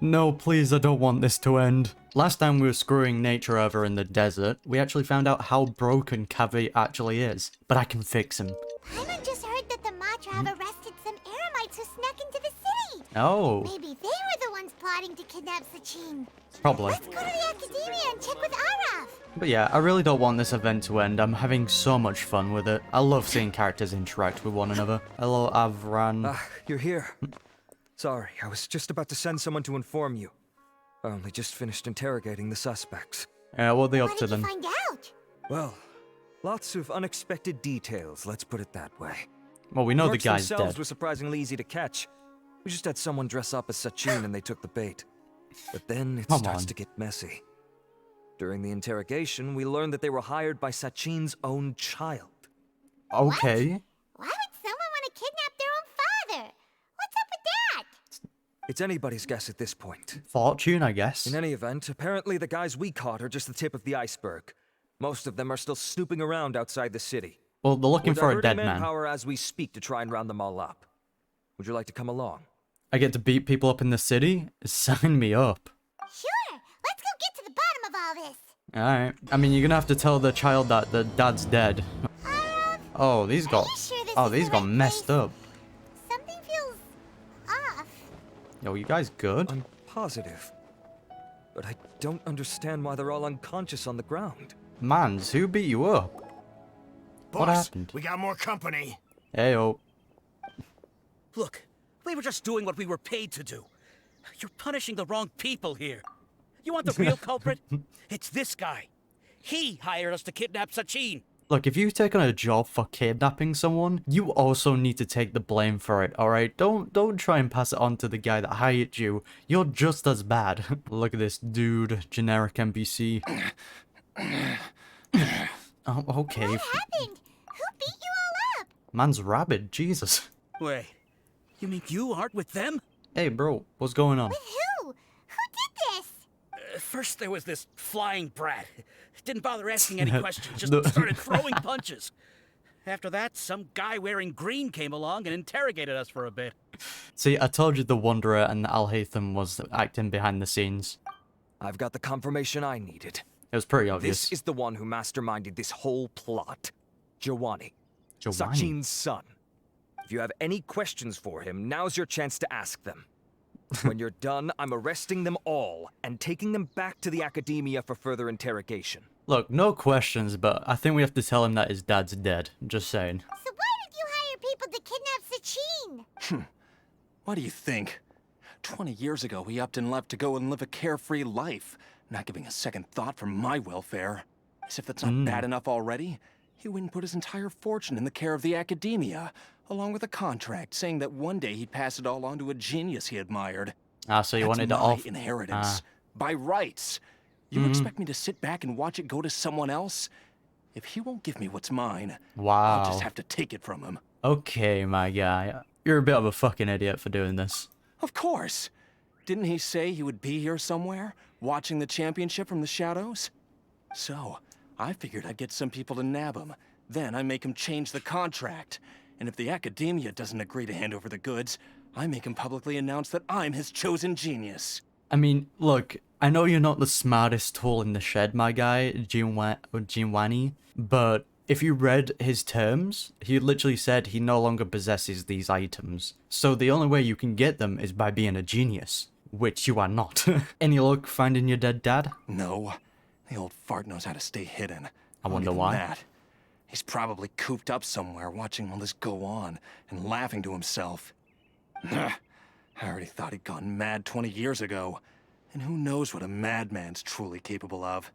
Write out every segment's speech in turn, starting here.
No, please, I don't want this to end. Last time we were screwing nature over in the desert, we actually found out how broken Kaveh actually is. But I can fix him. Paimon just heard that the Matra have arrested some Eremites who snuck into the city. Oh. Maybe they were the ones plotting to kidnap Sachin. Probably. Let's go to the Academia and check with Araf. But yeah, I really don't want this event to end. I'm having so much fun with it. I love seeing characters interact with one another. Hello, Avran. Ah, you're here. Sorry, I was just about to send someone to inform you. I only just finished interrogating the suspects. Yeah, what are they up What to did you then? find out? Well, lots of unexpected details, let's put it that way. Well, we know the Marks guy's themselves dead. were surprisingly easy to catch. We just had someone dress up as Sachin and they took the bait. But then it starts to get messy. During the interrogation, we learned that they were hired by Sachin's own child. Okay. Why would someone want to kidnap their own father? What's up with that? It's anybody's guess at this point. Fortune, I guess. In any event, apparently the guys we caught are just the tip of the iceberg. Most of them are still snooping around outside the city. Well, they're looking We're for a diverting dead man. manpower as we speak to try and round them all up. Would you like to come along? I get to beat people up in the city? Sign me up. Sure, let's go get to the bottom of all this. Alright. I mean, you're gonna have to tell the child that the dad's dead. Oh, these got... you sure this Oh, is these the got right messed place? up. Something feels off. Yo, you guys good? I'm positive. But I don't understand why they're all unconscious on the ground. Mans, who beat you up? Boss, What happened? we got more company. Heyo. Look, we were just doing what we were paid to do. You're punishing the wrong people here. You want the real culprit? It's this guy. He hired us to kidnap Sachin. Look, if you take on a job for kidnapping someone, you also need to take the blame for it, alright? Don't try and pass it on to the guy that hired you. You're just as bad. Look at this dude, generic NPC. Oh, okay. What happened? Who beat you all up? Man's rabid, Jesus. Wait, you mean you aren't with them? Hey, bro, what's going on? With who? Who did this? First there was this flying brat. Didn't bother asking any questions, just No. started throwing punches. After that, some guy wearing green came along and interrogated us for a bit. See, I told you the Wanderer and Al-Haytham was acting behind the scenes. I've got the confirmation I needed. It was pretty obvious. This is the one who masterminded this whole plot. Giovanni. Giovanni. Sachin's son. If you have any questions for him, now's your chance to ask them. When you're done, I'm arresting them all and taking them back to the Academia for further interrogation. Look, no questions, but I think we have to tell him that his dad's dead. Just saying. So why did you hire people to kidnap Sachin? What do you think? 20 years ago, he upped and left to go and live a carefree life, not giving a second thought for my welfare. As if that's not bad enough already, he went and put his entire fortune in the care of the Academia, along with a contract saying that one day he'd pass it all on to a genius he admired. Ah, so you That's wanted to my off... inheritance. By rights. You expect me to sit back and watch it go to someone else? If he won't give me what's mine, Wow. I'll just have to take it from him. Okay, my guy. You're a bit of a fucking idiot for doing this. Of course. Didn't he say he would be here somewhere, watching the championship from the shadows? So, I figured I'd get some people to nab him. Then I make him change the contract. And if the Academia doesn't agree to hand over the goods, I make him publicly announce that I'm his chosen genius. I mean, look, I know you're not the smartest tool in the shed, my guy, Giovanni, but if you read his terms, he literally said he no longer possesses these items. So the only way you can get them is by being a genius, which you are not. Any luck finding your dead dad? No, the old fart knows how to stay hidden. I wonder Not even why. that. He's probably cooped up somewhere watching all this go on and laughing to himself. I already thought he'd gone mad 20 years ago. And who knows what a madman's truly capable of.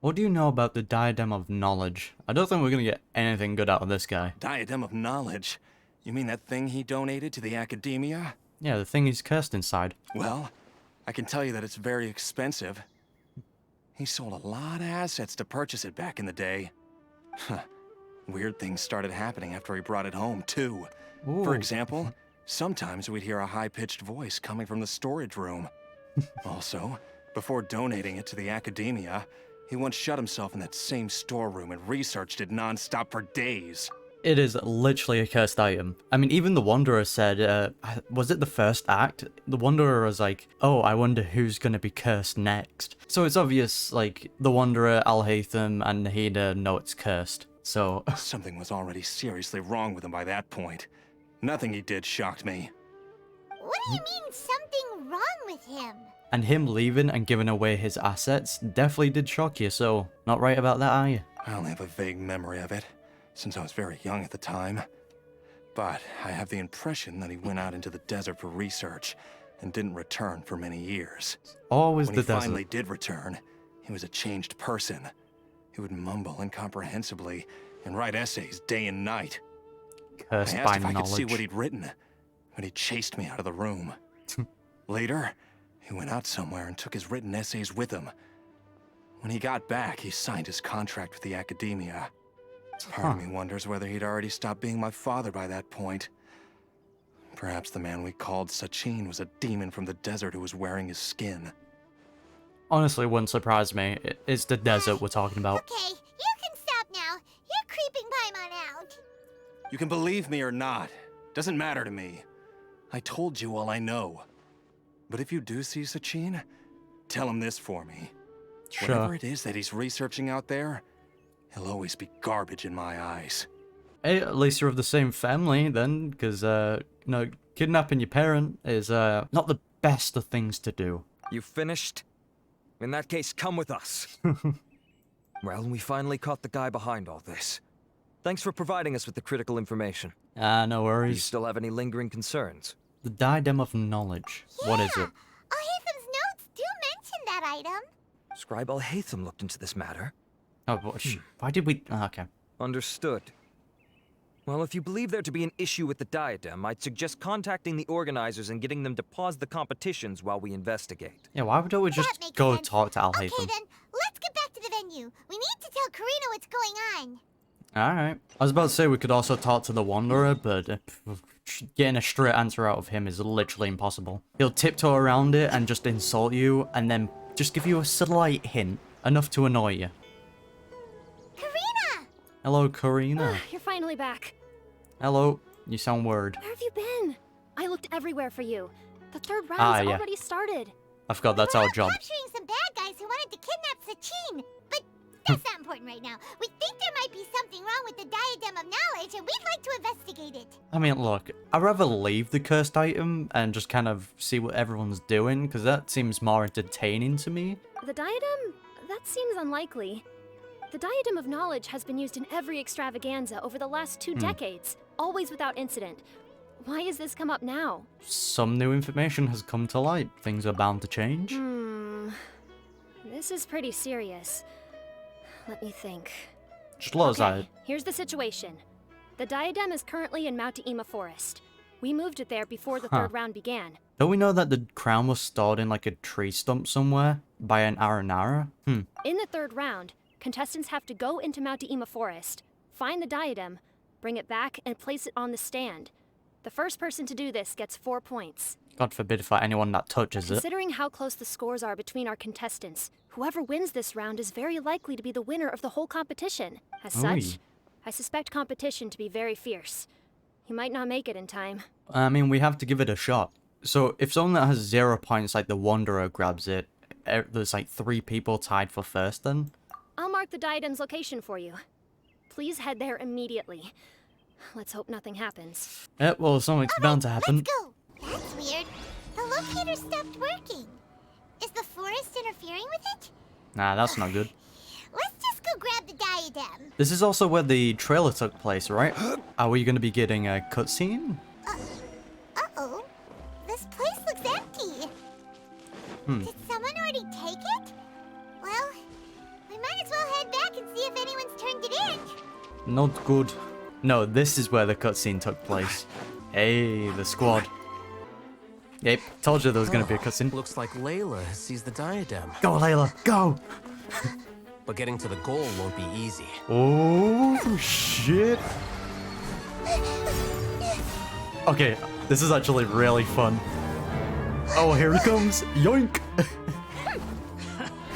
What do you know about the Diadem of Knowledge? I don't think we're gonna get anything good out of this guy. Diadem of Knowledge? You mean that thing he donated to the Academia? Yeah, the thing he's cursed inside. Well, I can tell you that it's very expensive. He sold a lot of assets to purchase it back in the day. Weird things started happening after he brought it home, too. Ooh. For example, sometimes we'd hear a high-pitched voice coming from the storage room. Also, before donating it to the Academia, he once shut himself in that same storeroom and researched it non-stop for days. It is literally a cursed item. I mean, even the Wanderer said, was it the first act? The Wanderer was like, oh, I wonder who's gonna be cursed next. So it's obvious, like, the Wanderer, Alhaitham, and Nahida know it's cursed. So... Something was already seriously wrong with him by that point. Nothing he did shocked me. What do you mean, something wrong with him? And him leaving and giving away his assets definitely did shock you, so not right about that, are you? I only have a vague memory of it, since I was very young at the time. But I have the impression that he went out into the desert for research and didn't return for many years. Always When the he desert. finally did return, he was a changed person. He would mumble incomprehensibly and write essays day and night. Cursed I by asked if I could see knowledge. what he'd written, but he chased me out of the room. Later, he went out somewhere and took his written essays with him. When he got back, he signed his contract with the academia. Part of me wonders whether he'd already stopped being my father by that point. Perhaps the man we called Sachin was a demon from the desert who was wearing his skin. Honestly, wouldn't surprise me. It's the desert we're talking about. Okay, you can stop now. You're creeping Paimon out. You can believe me or not. Doesn't matter to me. I told you all I know. But if you do see Sachin, tell him this for me. Whatever Sure. it is that he's researching out there, he'll always be garbage in my eyes. Hey, at least you're of the same family then, because, you know, kidnapping your parent is, not the best of things to do. You finished? In that case, come with us. Well, we finally caught the guy behind all this. Thanks for providing us with the critical information. No Do you worries. still have any lingering concerns? The Diadem of Knowledge. What is it? Alhaitham's notes do mention that item. Scribe Alhaitham looked into this matter. Oh, why did we... Oh, okay. Understood. Well, if you believe there to be an issue with the diadem, I'd suggest contacting the organizers and getting them to pause the competitions while we investigate. Yeah, why don't we That just makes go sense. talk to Okay Alhaitham? then, let's get back to the venue. We need to tell Karina what's going on. Alright. I was about to say we could also talk to the Wanderer, but getting a straight answer out of him is literally impossible. He'll tiptoe around it and just insult you, and then just give you a slight hint, enough to annoy you. Karina! Hello, Karina. You're finally back. Hello. You sound worried. Where have you been? I looked everywhere for you. The third round Ah, has yeah. already started. I forgot that's We're our out job. capturing some bad guys who wanted to kidnap Sachin, but that's not important right now. We think there might be something wrong with the Diadem of Knowledge, and we'd like to investigate it. I mean, look, I'd rather leave the cursed item and just kind of see what everyone's doing, because that seems more entertaining to me. The diadem? That seems unlikely. The Diadem of Knowledge has been used in every extravaganza over the last 2 decades, always without incident. Why has this come up now? Some new information has come to light. Things are bound to change. This is pretty serious. Let me think. Just let us Okay, out. here's the situation. The diadem is currently in Mount-Ima Forest. We moved it there before the third round began. Don't we know that the crown was stored in like a tree stump somewhere by an Aranara? In the third round, contestants have to go into Mount-Ima Forest, find the diadem, bring it back, and place it on the stand. The first person to do this gets 4 points. God forbid for anyone that touches it. Considering how close the scores are between our contestants, whoever wins this round is very likely to be the winner of the whole competition. As such, Oy. I suspect competition to be very fierce. You might not make it in time. I mean, we have to give it a shot. So if someone that has 0 points like the Wanderer grabs it, there's like 3 people tied for first then? I'll mark the diadem's location for you. Please head there immediately. Let's hope nothing happens. Yeah, well, something's bound to happen. Let's go. That's weird. The locator stopped working. Is the forest interfering with it? Nah, that's not good. Let's just go grab the diadem. This is also where the trailer took place, right? Are we going to be getting a cutscene? Uh-oh. This place looks empty. Did someone already take it? Well, we might as well head back and see if anyone's turned it in. Not good. No, this is where the cutscene took place. Hey, the squad. Yep, told you there was going to be a cutscene. Looks like Layla has seized the diadem, Go, Layla, go! but getting to the goal won't be easy. Oh, shit. Okay, this is actually really fun. Oh, here he comes. Yoink!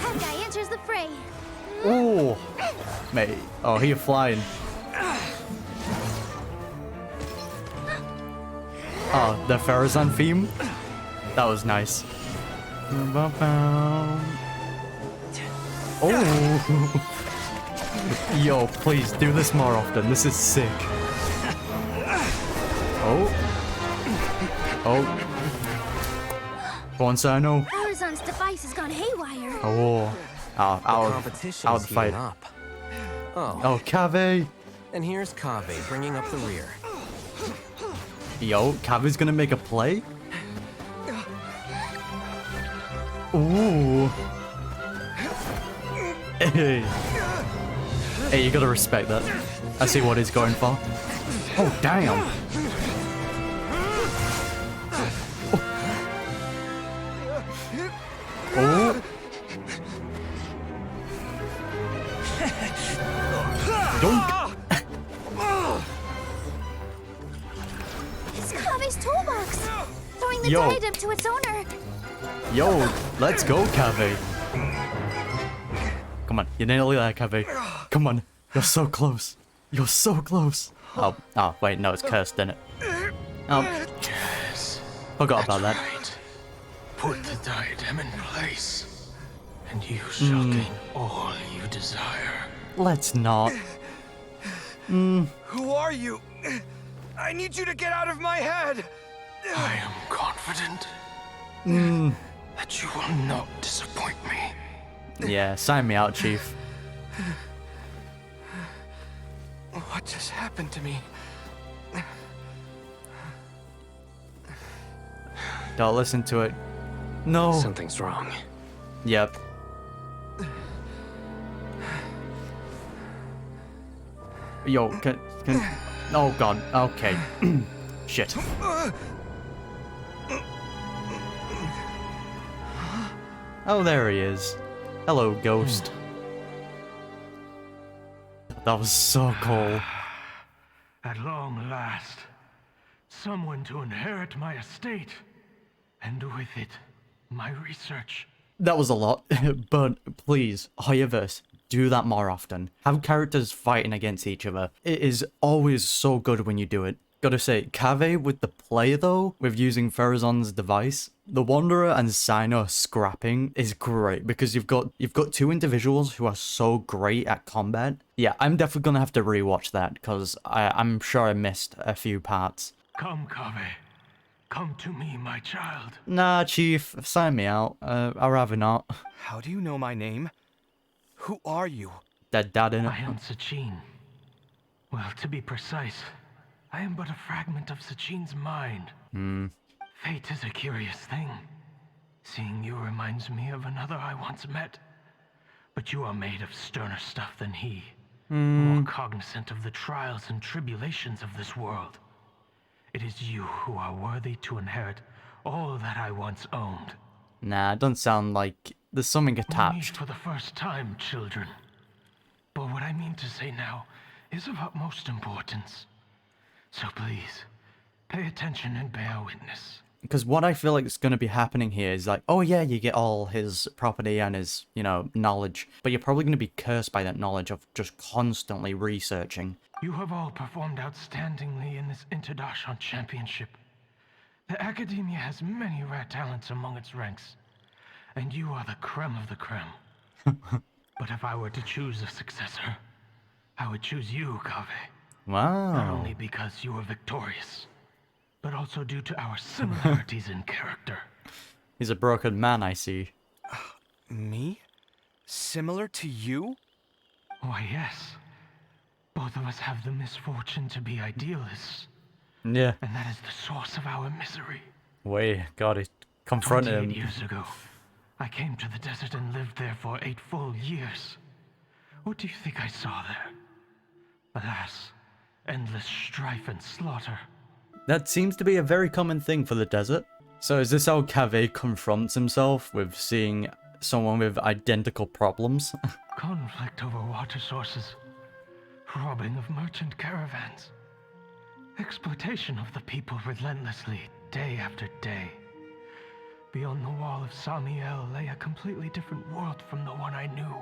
Guy enters the fray. Oh, mate. Oh, he flying. Oh, the Faruzan theme? That was nice. Oh! Yo, please do this more often. This is sick. Oh. Oh. Go on, Cyno. Faruzan's device has gone haywire. Oh. Out of the fight. Up. Oh, Oh, Kaveh. and here's Kaveh bringing up the rear. Yo, Kaveh's gonna make a play? Ooh. Hey. Hey, you gotta respect that. I see what he's going for. Oh, damn. Oh. Yoink. It's Kaveh's toolbox. Throwing the Yo. diadem to its owner. Yo, let's go, Kaveh. Come on, you're nearly there, Kaveh. Come on, you're so close. You're so close. Oh, wait, no, it's cursed, isn't it? Oh, Yes. forgot about that. Right. Put the diadem in place, and you shall gain all you desire. Let's not. Who are you? I need you to get out of my head. I am confident that you will not disappoint me. Yeah, sign me out, Chief. What just happened to me? Don't listen to it. No. Something's wrong. Yep. Yo, can... Oh, God. Okay. Shit. Oh, there he is. Hello, ghost. That was so cool. At long last, someone to inherit my estate, and with it, my research. That was a lot, but please, Hoyoverse, do that more often. Have characters fighting against each other. It is always so good when you do it. Gotta say, Kaveh with the play though, with using Faruzan's device, the Wanderer and Cyno scrapping is great because you've got two individuals who are so great at combat. Yeah, I'm definitely gonna have to rewatch that because I'm sure I missed a few parts. Come, Kaveh. Come to me, my child. Nah, Chief, sign me out. I'd rather not. How do you know my name? Who are you? Dead dad in it. I am Sachin. Well, to be precise, I am but a fragment of Sachin's mind. Fate is a curious thing. Seeing you reminds me of another I once met. But you are made of sterner stuff than he. More cognizant of the trials and tribulations of this world. It is you who are worthy to inherit all that I once owned. Nah, it doesn't sound like there's something We meet attached. for the first time, children. But what I mean to say now is of utmost importance. So please, pay attention and bear witness. Because what I feel like is going to be happening here is like, oh yeah, you get all his property and his, knowledge, but you're probably going to be cursed by that knowledge of just constantly researching. You have all performed outstandingly in this International Championship. The Academia has many rare talents among its ranks, and you are the creme of the creme. But if I were to choose a successor, I would choose you, Kaveh. Not Wow. only because you were victorious, but also due to our similarities in character. He's a broken man, I see. Me? Similar to you? Why, yes. Both of us have the misfortune to be idealists, Yeah. and that is the source of our misery. Wait, God, he confronted 28 him. years ago, I came to the desert and lived there for 8 full years. What do you think I saw there? Alas, endless strife and slaughter. That seems to be a very common thing for the desert. So is this how Kaveh confronts himself with seeing someone with identical problems? Conflict over water sources. Robbing of merchant caravans. Exploitation of the people relentlessly, day after day. Beyond the wall of Samiel lay a completely different world from the one I knew.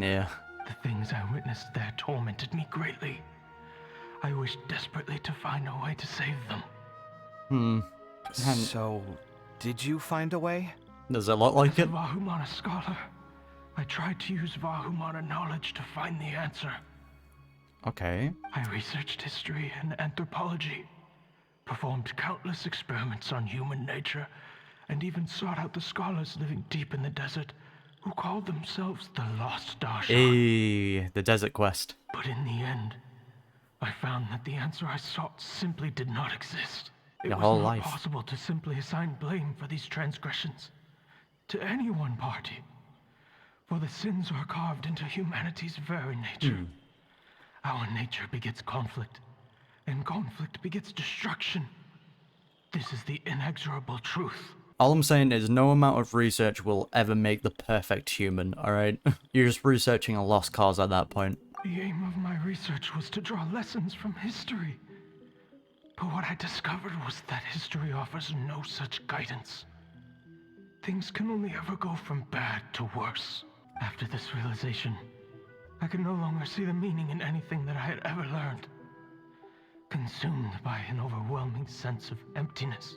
Yeah. The things I witnessed there tormented me greatly. I wished desperately to find a way to save them. And So, did you find a way? does it look like As a it? Vahumana scholar, I tried to use Vahumana knowledge to find the answer. Okay. I researched history and anthropology, performed countless experiments on human nature, and even sought out the scholars living deep in the desert who called themselves the Lost Darshan. Hey, the desert quest. But in the end, I found that the answer I sought simply did not exist. It Your was whole not life. possible to simply assign blame for these transgressions to any one party, for the sins are carved into humanity's very nature. Our nature begets conflict, and conflict begets destruction. This is the inexorable truth. All I'm saying is no amount of research will ever make the perfect human, alright? You're just researching a lost cause at that point. The aim of my research was to draw lessons from history. But what I discovered was that history offers no such guidance. Things can only ever go from bad to worse. After this realization, I could no longer see the meaning in anything that I had ever learned. Consumed by an overwhelming sense of emptiness,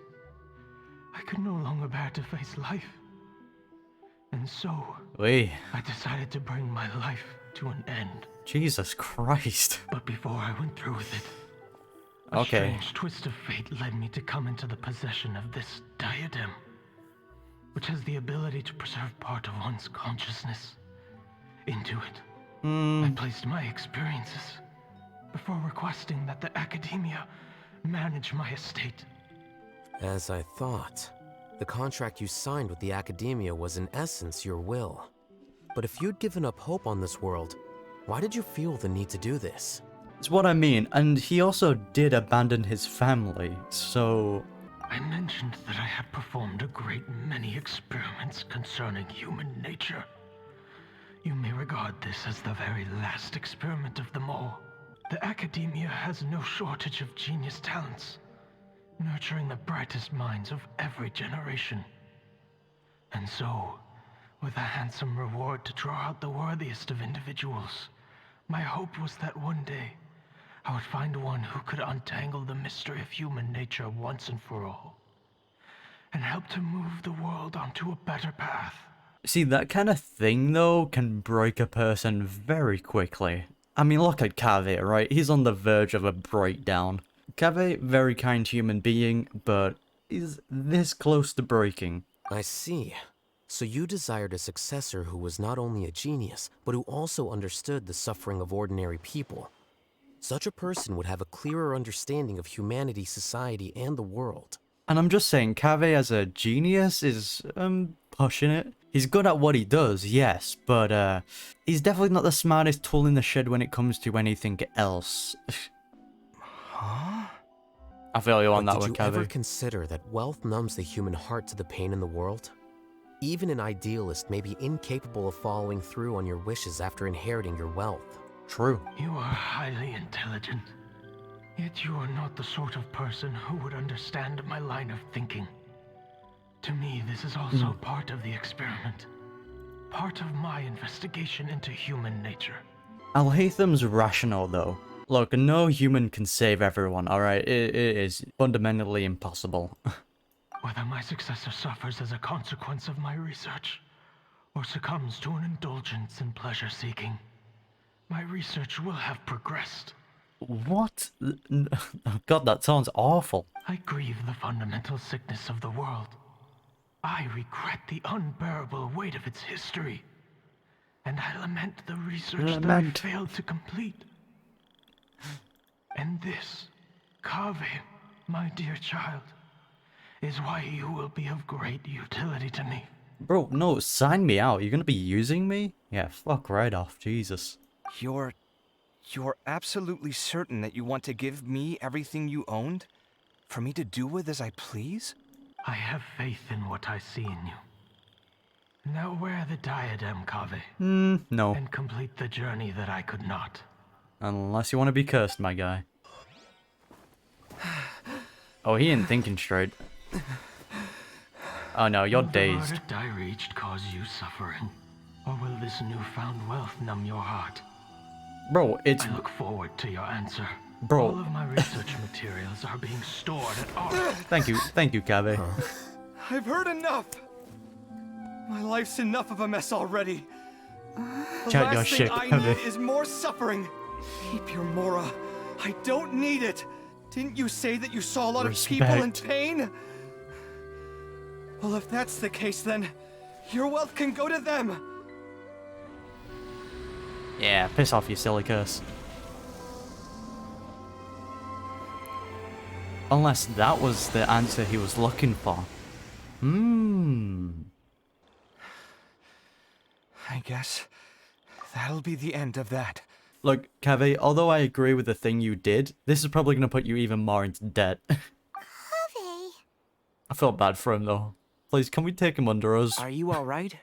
I could no longer bear to face life. And so, Wait, I decided to bring my life to an end. Jesus Christ. But before I went through with it, a Okay. strange twist of fate led me to come into the possession of this diadem, which has the ability to preserve part of one's consciousness. Into it, I placed my experiences before requesting that the academia manage my estate. As I thought, the contract you signed with the academia was in essence your will. But if you'd given up hope on this world, why did you feel the need to do this? It's what I mean, and he also did abandon his family, so... I mentioned that I had performed a great many experiments concerning human nature. You may regard this as the very last experiment of them all. The academia has no shortage of genius talents, nurturing the brightest minds of every generation. And so, with a handsome reward to draw out the worthiest of individuals, my hope was that one day, I would find one who could untangle the mystery of human nature once and for all, and help to move the world onto a better path. See, that kind of thing, though, can break a person very quickly. I mean, look at Kaveh, right? He's on the verge of a breakdown. Kaveh, very kind human being, but he's this close to breaking. I see. So you desired a successor who was not only a genius, but who also understood the suffering of ordinary people. Such a person would have a clearer understanding of humanity, society, and the world. And I'm just saying, Kaveh as a genius is, pushing it. He's good at what he does, yes, but, he's definitely not the smartest tool in the shed when it comes to anything else. Huh? I feel you on that But one, did you ever Kaveh. consider that wealth numbs the human heart to the pain in the world? Even an idealist may be incapable of following through on your wishes after inheriting your wealth. True. You are highly intelligent, yet you are not the sort of person who would understand my line of thinking. To me, this is also part of the experiment. Part of my investigation into human nature. Al-Haytham's rational, though. Look, no human can save everyone, alright? It is fundamentally impossible. Whether my successor suffers as a consequence of my research, or succumbs to an indulgence in pleasure-seeking, my research will have progressed. What? God, that sounds awful. I grieve the fundamental sickness of the world. I regret the unbearable weight of its history. And I lament the research that I failed to complete. And this, Kaveh, my dear child, is why you will be of great utility to me. Bro, no, sign me out. You're gonna be using me? Yeah, fuck right off, Jesus. You're absolutely certain that you want to give me everything you owned? For me to do with as I please? I have faith in what I see in you. Now wear the diadem, Kaveh, No. and complete the journey that I could not. Unless you want to be cursed, my guy. Oh, he ain't thinking straight. Oh no, you're Will the dazed. martyr I reached cause you suffering? Or will this newfound wealth numb your heart? Bro, it's... I look forward to your answer. Bro. All of my research materials are being stored at our... Thank you, Kaveh. I've heard enough. My life's enough of a mess already. The Chat your last thing shit, I Kaveh. need is more suffering. Keep your Mora. I don't need it. Didn't you say that you saw a lot of people in Respect. pain? Well, if that's the case, then your wealth can go to them. Yeah, piss off, you silly curse. Unless that was the answer he was looking for. I guess that'll be the end of that. Look, Kaveh, although I agree with the thing you did, this is probably going to put you even more into debt. Kaveh. I felt bad for him, though. Please, can we take him under us? Are you all right?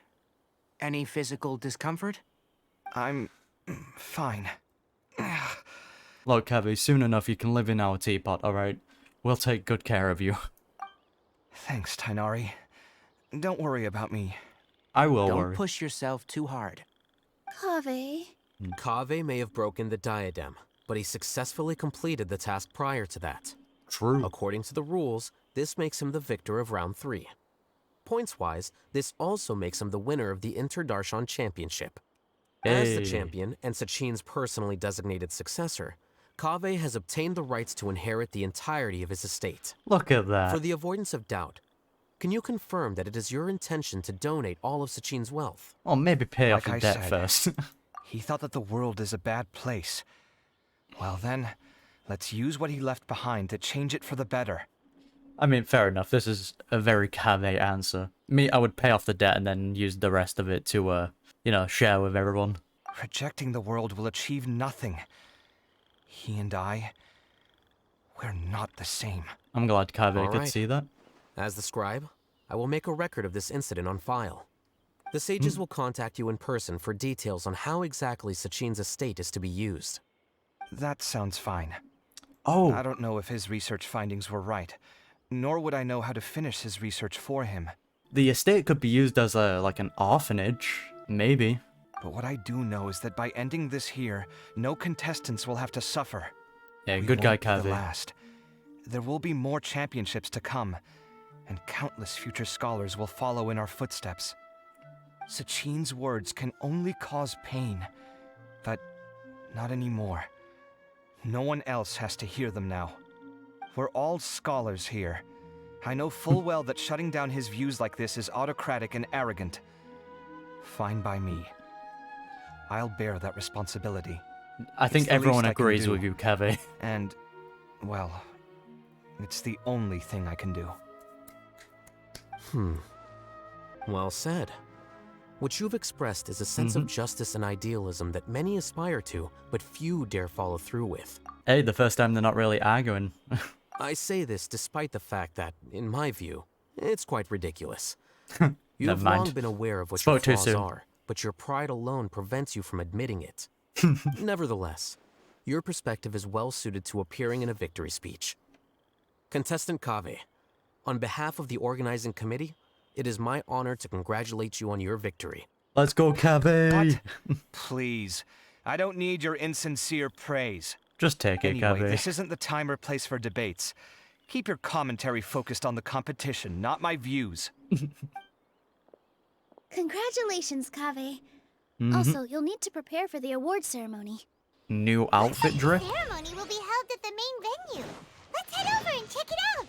Any physical discomfort? I'm fine. Look, Kaveh, soon enough you can live in our teapot, alright? We'll take good care of you. Thanks, Tighnari. Don't worry about me. I will Don't worry. push yourself too hard. Kaveh. Kaveh may have broken the diadem, but he successfully completed the task prior to that. True. According to the rules, this makes him the victor of round 3. Points-wise, this also makes him the winner of the Interdarshan Championship. As the Hey. champion and Sachin's personally designated successor, Kaveh has obtained the rights to inherit the entirety of his estate. Look at that. For the avoidance of doubt, can you confirm that it is your intention to donate all of Sachin's wealth? Or maybe pay off Like your I debt said. first. He thought that the world is a bad place. Well then, let's use what he left behind to change it for the better. I mean, fair enough. This is a very Kaveh answer. Me, I would pay off the debt and then use the rest of it to, you know, share with everyone. Rejecting the world will achieve nothing. He and I, we're not the same. I'm glad Kaveh could Alright. see that. As the scribe, I will make a record of this incident on file. The sages will contact you in person for details on how exactly Sachin's estate is to be used. That sounds fine. Oh, I don't know if his research findings were right, nor would I know how to finish his research for him. the estate could be used as a, like an orphanage. Maybe. But what I do know is that by ending this here, no contestants will have to suffer. Yeah, We good guy won't be the Kaveh. last. There will be more championships to come, and countless future scholars will follow in our footsteps. Sachin's words can only cause pain, but not anymore. No one else has to hear them now. We're all scholars here. I know full well that shutting down his views like this is autocratic and arrogant. Fine by me. I'll bear that responsibility. I think the everyone least I can agrees do. with you, Kaveh. And, well, it's the only thing I can do. Well said. What you've expressed is a sense of justice and idealism that many aspire to, but few dare follow through with. Hey, the first time they're not really arguing. I say this despite the fact that, in my view, it's quite ridiculous. You Never have mind. long been aware of what Spoke too your flaws soon. are, but your pride alone prevents you from admitting it. Nevertheless, your perspective is well suited to appearing in a victory speech. Contestant Kaveh, on behalf of the organizing committee, it is my honor to congratulate you on your victory. Let's go, Kaveh. Please, I don't need your insincere praise. Just take it, Anyway, Kaveh. this isn't the time or place for debates. Keep your commentary focused on the competition, not my views. Congratulations, Kaveh. Also, you'll need to prepare for the award ceremony. New outfit The drip. ceremony will be held at the main venue. Let's head over and check it out.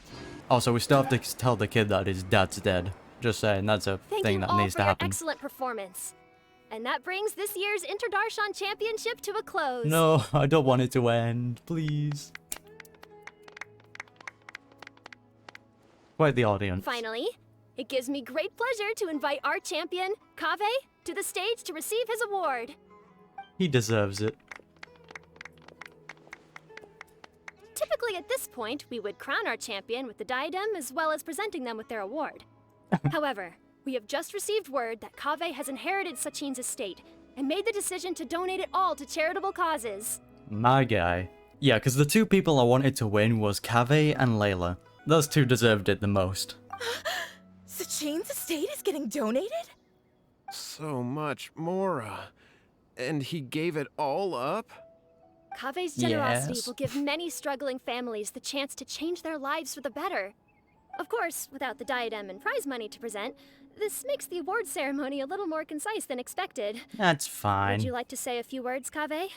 Also, we still have to tell the kid that his dad's dead. Just saying, that's a Thank thing you that all needs for to your happen. excellent performance. And that brings this year's Interdarshan Championship to a close. No, I don't want it to end, please. Quite the audience. Finally, it gives me great pleasure to invite our champion, Kaveh, to the stage to receive his award. He deserves it. Typically at this point, we would crown our champion with the diadem as well as presenting them with their award. However, we have just received word that Kaveh has inherited Sachin's estate and made the decision to donate it all to charitable causes. My guy. Yeah, because the two people I wanted to win was Kaveh and Layla. Those two deserved it the most. Sachin's estate is getting donated? So much Mora. And he gave it all up? Kave's generosity Yes. will give many struggling families the chance to change their lives for the better. Of course, without the diadem and prize money to present, this makes the award ceremony a little more concise than expected. That's Would fine. you like to say a few words, Kaveh?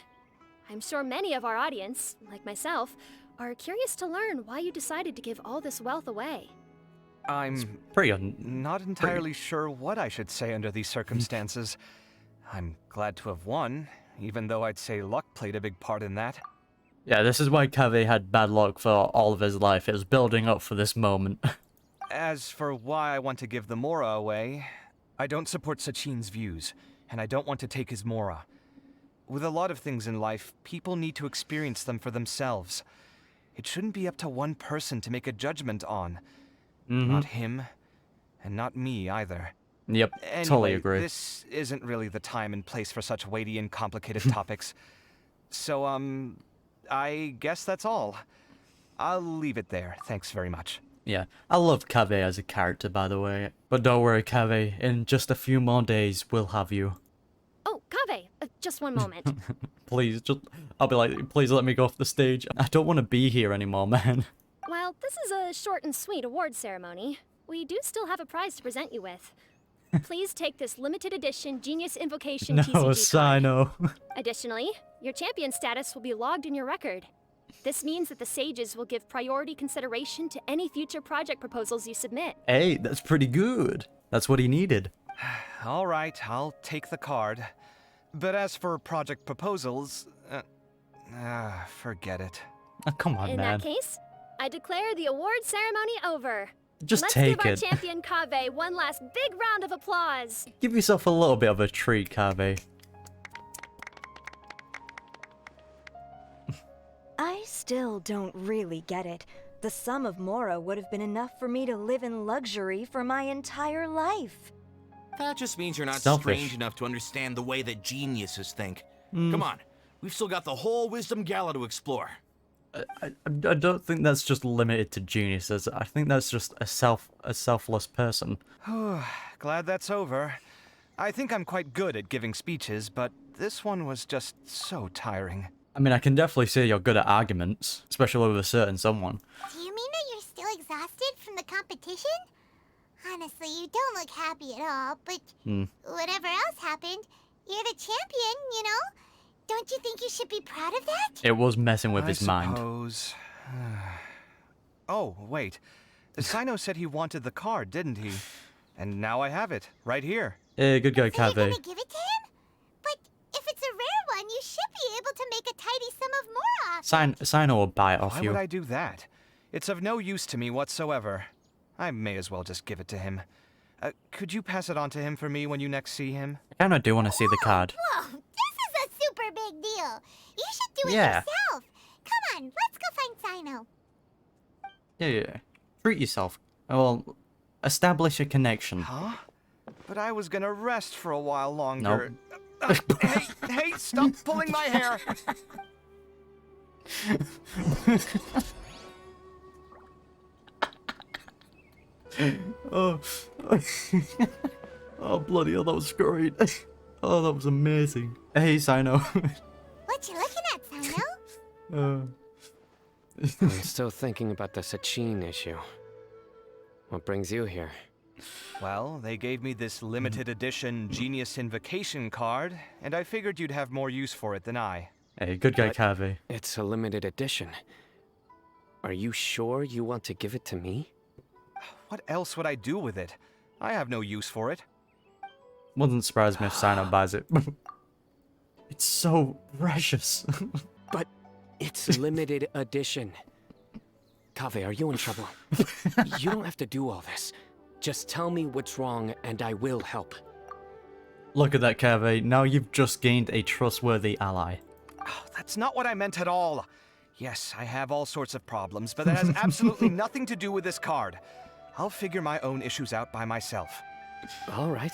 I'm sure many of our audience, like myself, are curious to learn why you decided to give all this wealth away. I'm Pretty not entirely sure what I should say under these circumstances. I'm glad to have won, even though I'd say luck played a big part in that. Yeah, this is why Kaveh had bad luck for all of his life. It was building up for this moment. As for why I want to give the Mora away, I don't support Sachin's views, and I don't want to take his Mora. With a lot of things in life, people need to experience them for themselves. It shouldn't be up to one person to make a judgment on. Not him, and not me either. Yep, Anyway, totally agree. This isn't really the time and place for such weighty and complicated topics. So, I guess that's all. I'll leave it there. Thanks very much. Yeah, I love Kaveh as a character, by the way. But don't worry, Kaveh, in just a few more days, we'll have you. Oh, Kaveh, just one moment. Please, I'll be like, please let me go off the stage. I don't want to be here anymore, man. While this is a short and sweet award ceremony, we do still have a prize to present you with. Please take this limited edition Genius Invocation No, TCG card. Cyno. Additionally, your champion status will be logged in your record. This means that the Sages will give priority consideration to any future project proposals you submit. Hey, that's pretty good. That's what he needed. All right, I'll take the card. But as for project proposals, forget it. Oh, come on, In man. that case, I declare the award ceremony over. Just Let's take give our it. champion Kaveh one last big round of applause. Give yourself a little bit of a treat, Kaveh. I still don't really get it. The sum of Mora would have been enough for me to live in luxury for my entire life. That just means you're not Selfish. strange enough to understand the way that geniuses think. Come on, we've still got the whole Wisdom Gala to explore. I don't think that's just limited to geniuses. I think that's just a selfless person. Glad that's over. I think I'm quite good at giving speeches, but this one was just so tiring. I mean, I can definitely see you're good at arguments, especially with a certain someone. Do you mean that you're still exhausted from the competition? Honestly, you don't look happy at all, but whatever else happened, you're the champion, you know? Don't you think you should be proud of that? It was messing with I his mind. suppose. Oh, wait. Cyno said he wanted the card, didn't he? And now I have it, right here. Hey, good guy, So you're gonna Kaveh. give it to him? But if it's a rare one, you should be able to make a tidy sum of more off it. Cyno will buy it off Why you. would I do that? It's of no use to me whatsoever. I may as well just give it to him. Could you pass it on to him for me when you next see him? I kinda do want to see the card. Whoa, this is a super big deal. You should do it Yeah. yourself. Come on, let's go find Cyno. Yeah. Treat yourself. Well, establish a connection. Huh? But I was gonna rest for a while longer. Hey, stop pulling my hair! Oh. Oh, bloody hell, that was great. Oh, that was amazing. Hey, Cyno. What you looking at, Cyno? I'm still thinking about the Sachin issue. What brings you here? Well, they gave me this limited edition Genius Invocation card, and I figured you'd have more use for it than I. Hey, good guy, But- Kaveh. It's a limited edition. Are you sure you want to give it to me? What else would I do with it? I have no use for it. Wouldn't surprise me if Cyno buys it. It's so precious. But it's limited edition. Kaveh, are you in trouble? You don't have to do all this. Just tell me what's wrong and I will help. Look at that, Kaveh. Now you've just gained a trustworthy ally. Oh, that's not what I meant at all. Yes, I have all sorts of problems, but that has absolutely nothing to do with this card. I'll figure my own issues out by myself. All right.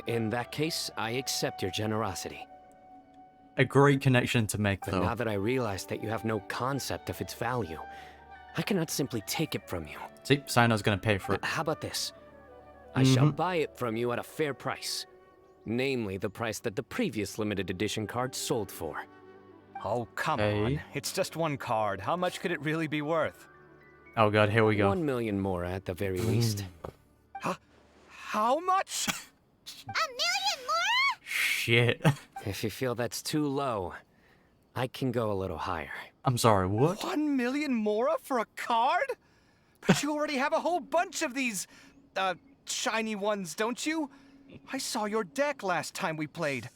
In that case, I accept your generosity. A great connection to make, But though. now that I realize that you have no concept of its value, I cannot simply take it from you. See, Cyno's gonna pay for it. How about this? I shall buy it from you at a fair price. Namely, the price that the previous limited edition card sold for. Oh, come on. It's just one card. How much could it really be worth? Oh god, here we go. 1 million more at the very least. How much? $1 million more? Shit. If you feel that's too low, I can go a little higher. I'm sorry, what? 1 million mora for a card? But you already have a whole bunch of these, shiny ones, don't you? I saw your deck last time we played.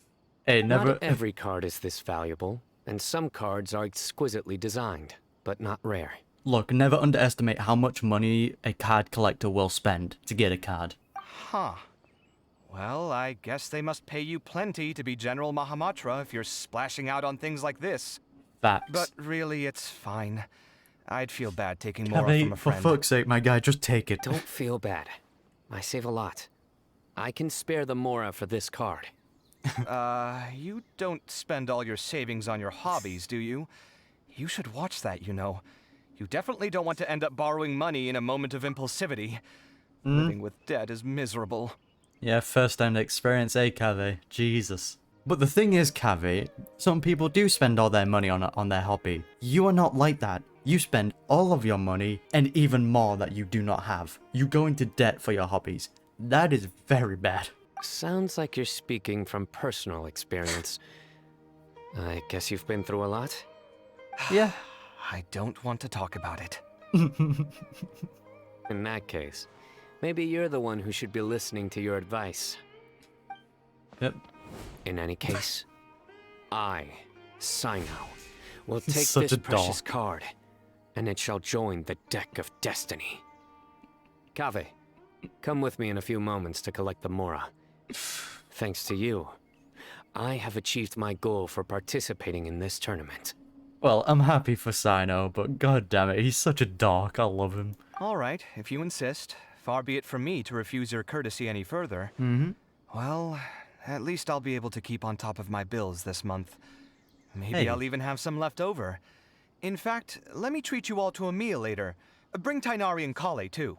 Hey, never. Not every card is this valuable, and some cards are exquisitely designed, but not rare. Look, never underestimate how much money a card collector will spend to get a card. Huh. Well, I guess they must pay you plenty to be General Mahamatra if you're splashing out on things like this. Facts. But really, it's fine. I'd feel bad taking more from Kaveh, a for friend. fuck's sake, my guy, just take it. Don't feel bad. I save a lot. I can spare the mora for this card. You don't spend all your savings on your hobbies, do you? You should watch that, you know. You definitely don't want to end up borrowing money in a moment of impulsivity. Living with debt is miserable. Yeah, first-hand experience, eh, Kaveh? Jesus. But the thing is, Kaveh, some people do spend all their money on their hobby. You are not like that. You spend all of your money, and even more that you do not have. You go into debt for your hobbies. That is very bad. Sounds like you're speaking from personal experience. I guess you've been through a lot? Yeah. I don't want to talk about it. In that case, maybe you're the one who should be listening to your advice. Yep. In any case, I, Cyno, will take Such this a precious doll. card, and it shall join the deck of destiny. Kaveh, come with me in a few moments to collect the mora. Thanks to you, I have achieved my goal for participating in this tournament. Well, I'm happy for Cyno, but god damn it, he's such a dork. I love him. All right, if you insist. Far be it from me to refuse your courtesy any further. Well, at least I'll be able to keep on top of my bills this month. Maybe Hey. I'll even have some left over. In fact, let me treat you all to a meal later. Bring Tighnari and Kaveh, too.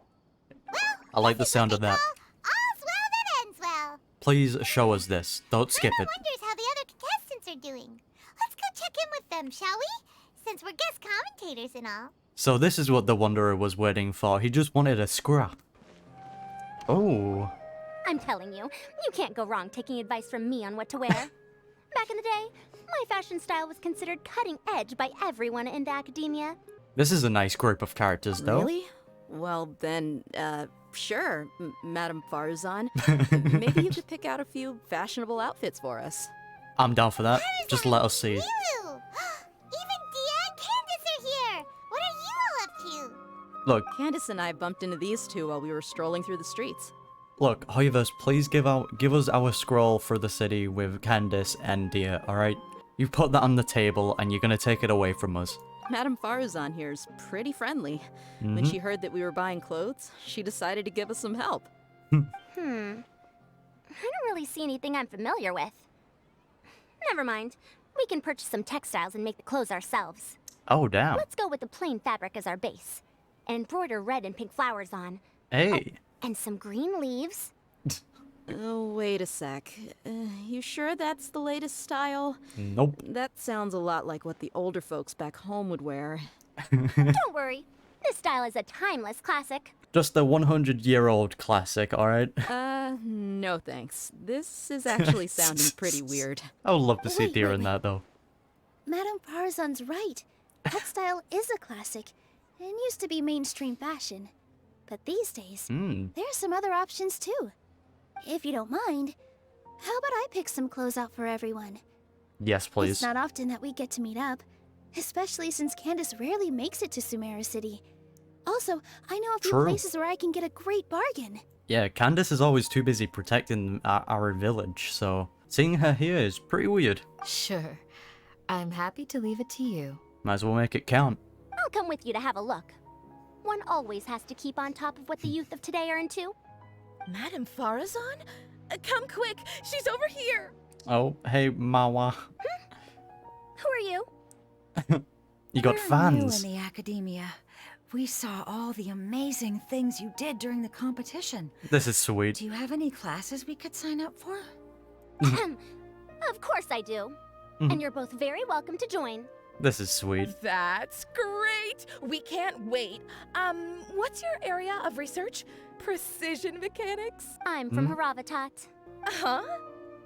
I like the sound of that. All's well that ends well. Please show us this. Don't skip Paimon it. wonders how the other contestants are doing. Let's go check in with them, shall we? Since we're guest commentators and all. So this is what the Wanderer was waiting for. He just wanted a scrap. Oh. I'm telling you, you can't go wrong taking advice from me on what to wear. Back in the day, my fashion style was considered cutting edge by everyone in the academia. This is a nice group of characters, though. Really? Well, then, sure, Madam Faruzan. Maybe you could pick out a few fashionable outfits for us. I'm down for that. Just let us see. Ew! Even Dia and Candace are here! What are you all up to? Look, Candace and I bumped into these two while we were strolling through the streets. look, Hoivers, please give us our scroll through the city with Candace and Dia, alright? You put that on the table and you're gonna take it away from us. Madam Faruzan here's pretty friendly. When she heard that we were buying clothes, she decided to give us some help. I don't really see anything I'm familiar with. Never mind. We can purchase some textiles and make the clothes ourselves. Oh, damn. Let's go with the plain fabric as our base. And embroider red and pink flowers on. Hey. And some green leaves. Oh, wait a sec. You sure that's the latest style? Nope. That sounds a lot like what the older folks back home would wear. Don't worry. This style is a timeless classic. Just a 100-year-old classic, alright? No thanks. This is actually sounding pretty weird. I would love to see Wait, Dia wait, in that, though. Madame Farzan's right. That style is a classic, and used to be mainstream fashion. But these days, there are some other options too. If you don't mind, how about I pick some clothes out for everyone? Yes, please. It's not often that we get to meet up, especially since Candace rarely makes it to Sumeru City. Also, I know a few True. places where I can get a great bargain. Yeah, Candace is always too busy protecting our village, so seeing her here is pretty weird. Sure. I'm happy to leave it to you. Might as well make it count. I'll come with you to have a look. One always has to keep on top of what the youth of today are into. Madam Faruzan? Come quick! She's over here! Oh, hey, Mawa. Who are you? You got We're fans. new in the academia. We saw all the amazing things you did during the competition. This is sweet. Do you have any classes we could sign up for? Of course I do. And you're both very welcome to join. This is sweet. That's great! We can't wait. What's your area of research? Precision mechanics? I'm from Haravatat. Huh?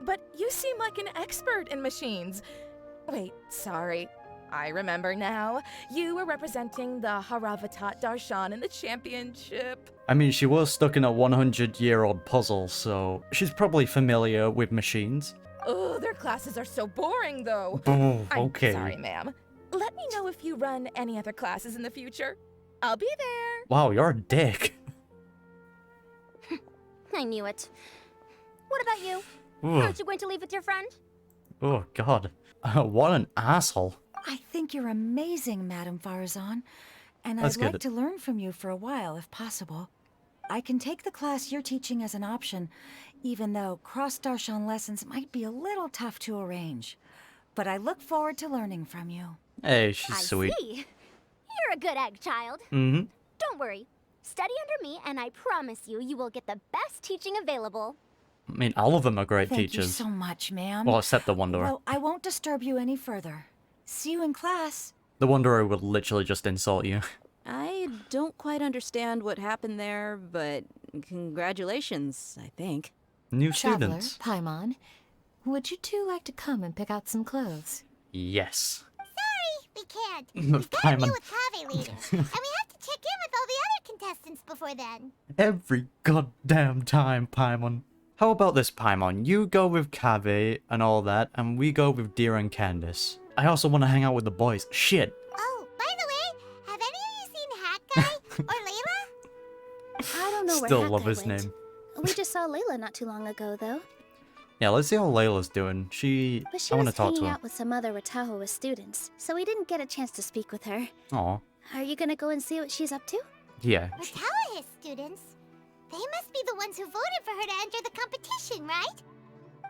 But you seem like an expert in machines. Wait, sorry. I remember now. You were representing the Haravatat Darshan in the championship. I mean, she was stuck in a 100-year-old puzzle, so she's probably familiar with machines. Oh, their classes are so boring, though. Oh, I'm okay. sorry, ma'am. Let me know if you run any other classes in the future. I'll be there. Wow, you're a dick. I knew it. What about you? Ooh. Aren't you going to leave with your friend? Oh, God. What an asshole. I think you're amazing, Madam Faruzan, and That's I'd like good. to learn from you for a while, if possible. I can take the class you're teaching as an option, even though cross-Darshan lessons might be a little tough to arrange. But I look forward to learning from you. Hey, she's I sweet. see. You're a good egg child. Mm-hmm. Don't worry. Study under me, and I promise you, you will get the best teaching available. I mean, all of them are great Thank teachers. you so much, ma'am. Well, except the Wanderer. Well, I won't disturb you any further. See you in class. The Wanderer would literally just insult you. I don't quite understand what happened there, but congratulations, I think. New Traveler, students. Paimon, would you two like to come and pick out some clothes? Yes. Sorry, we can't. We've got to Paimon. meet with Kaveh later. And we have to check in with all the other contestants before then. Every goddamn time, Paimon. How about this, Paimon? You go with Kaveh and all that, and we go with Deer and Candace. I also want to hang out with the boys. Shit. Oh, by the way, have any of you seen Hat Guy or Layla? I don't know Still where love Hat Guy his went. name. We just saw Layla not too long ago, though. Yeah, let's see how Layla's doing. But she I want to was talk to hanging her. out with some other Ratahoa students, so we didn't get a chance to speak with her. Aw. Are you gonna go and see what she's up to? Yeah. Ratahoa students? They must be the ones who voted for her to enter the competition, right?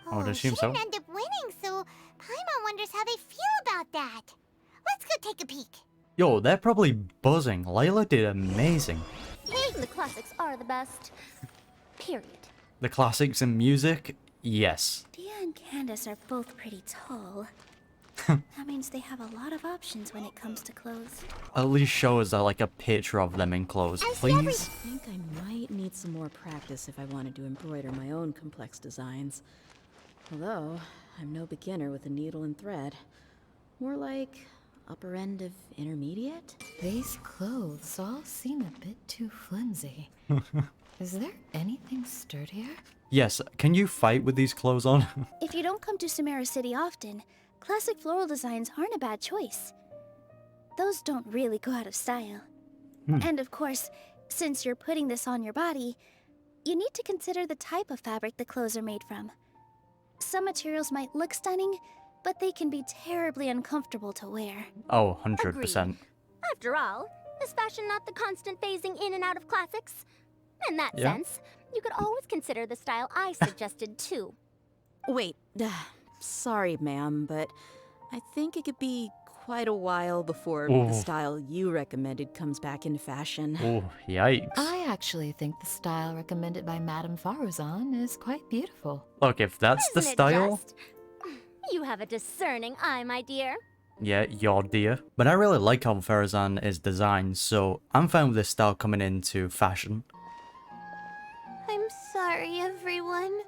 I would assume she so. didn't end up winning, so Paimon wonders how they feel about that. Let's go take a peek. Yo, they're probably buzzing. Layla did amazing. The classics are the best. Period. The classics in music, yes. Dia and Candace are both pretty tall. That means they have a lot of options when it comes to clothes. At least show us like a picture of them in clothes, please. I think I might need some more practice if I wanted to embroider my own complex designs. Although, I'm no beginner with a needle and thread. More like upper end of intermediate? These clothes all seem a bit too flimsy. Is there anything sturdier? Yes, can you fight with these clothes on? If you don't come to Samara City often, classic floral designs aren't a bad choice. Those don't really go out of style. And of course, since you're putting this on your body, you need to consider the type of fabric the clothes are made from. Some materials might look stunning, but they can be terribly uncomfortable to wear. Oh, 100%. After all, is fashion not the constant phasing in and out of classics? In that Yeah. sense, you could always consider the style I suggested too. Wait, sorry, ma'am, but I think it could be quite a while before Ooh. the style you recommended comes back into fashion. Oh, yikes. I actually think the style recommended by Madame Faruzan is quite beautiful. Look, if that's the Isn't it style, just? You have a discerning eye, my dear. yeah, your dear. But I really like how Faruzan is designed, so I'm fine with this style coming into fashion. I'm sorry, everyone.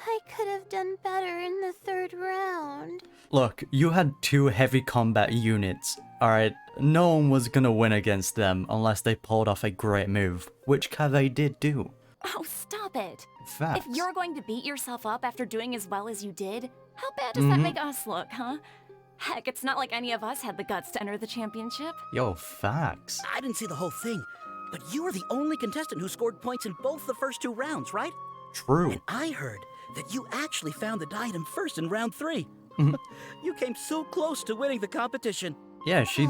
I could have done better in the third round. Look, you had two heavy combat units. Alright, no one was gonna win against them unless they pulled off a great move, which Kaveh did do. Oh, stop it. Facts. If you're going to beat yourself up after doing as well as you did, how bad does that make us look, huh? Heck, it's not like any of us had the guts to enter the championship. Yo, facts. I didn't see the whole thing, but you were the only contestant who scored points in both the first two rounds, right? True. And I heard that you actually found the diadem first in round 3. You came so close to winning the competition. Yeah, she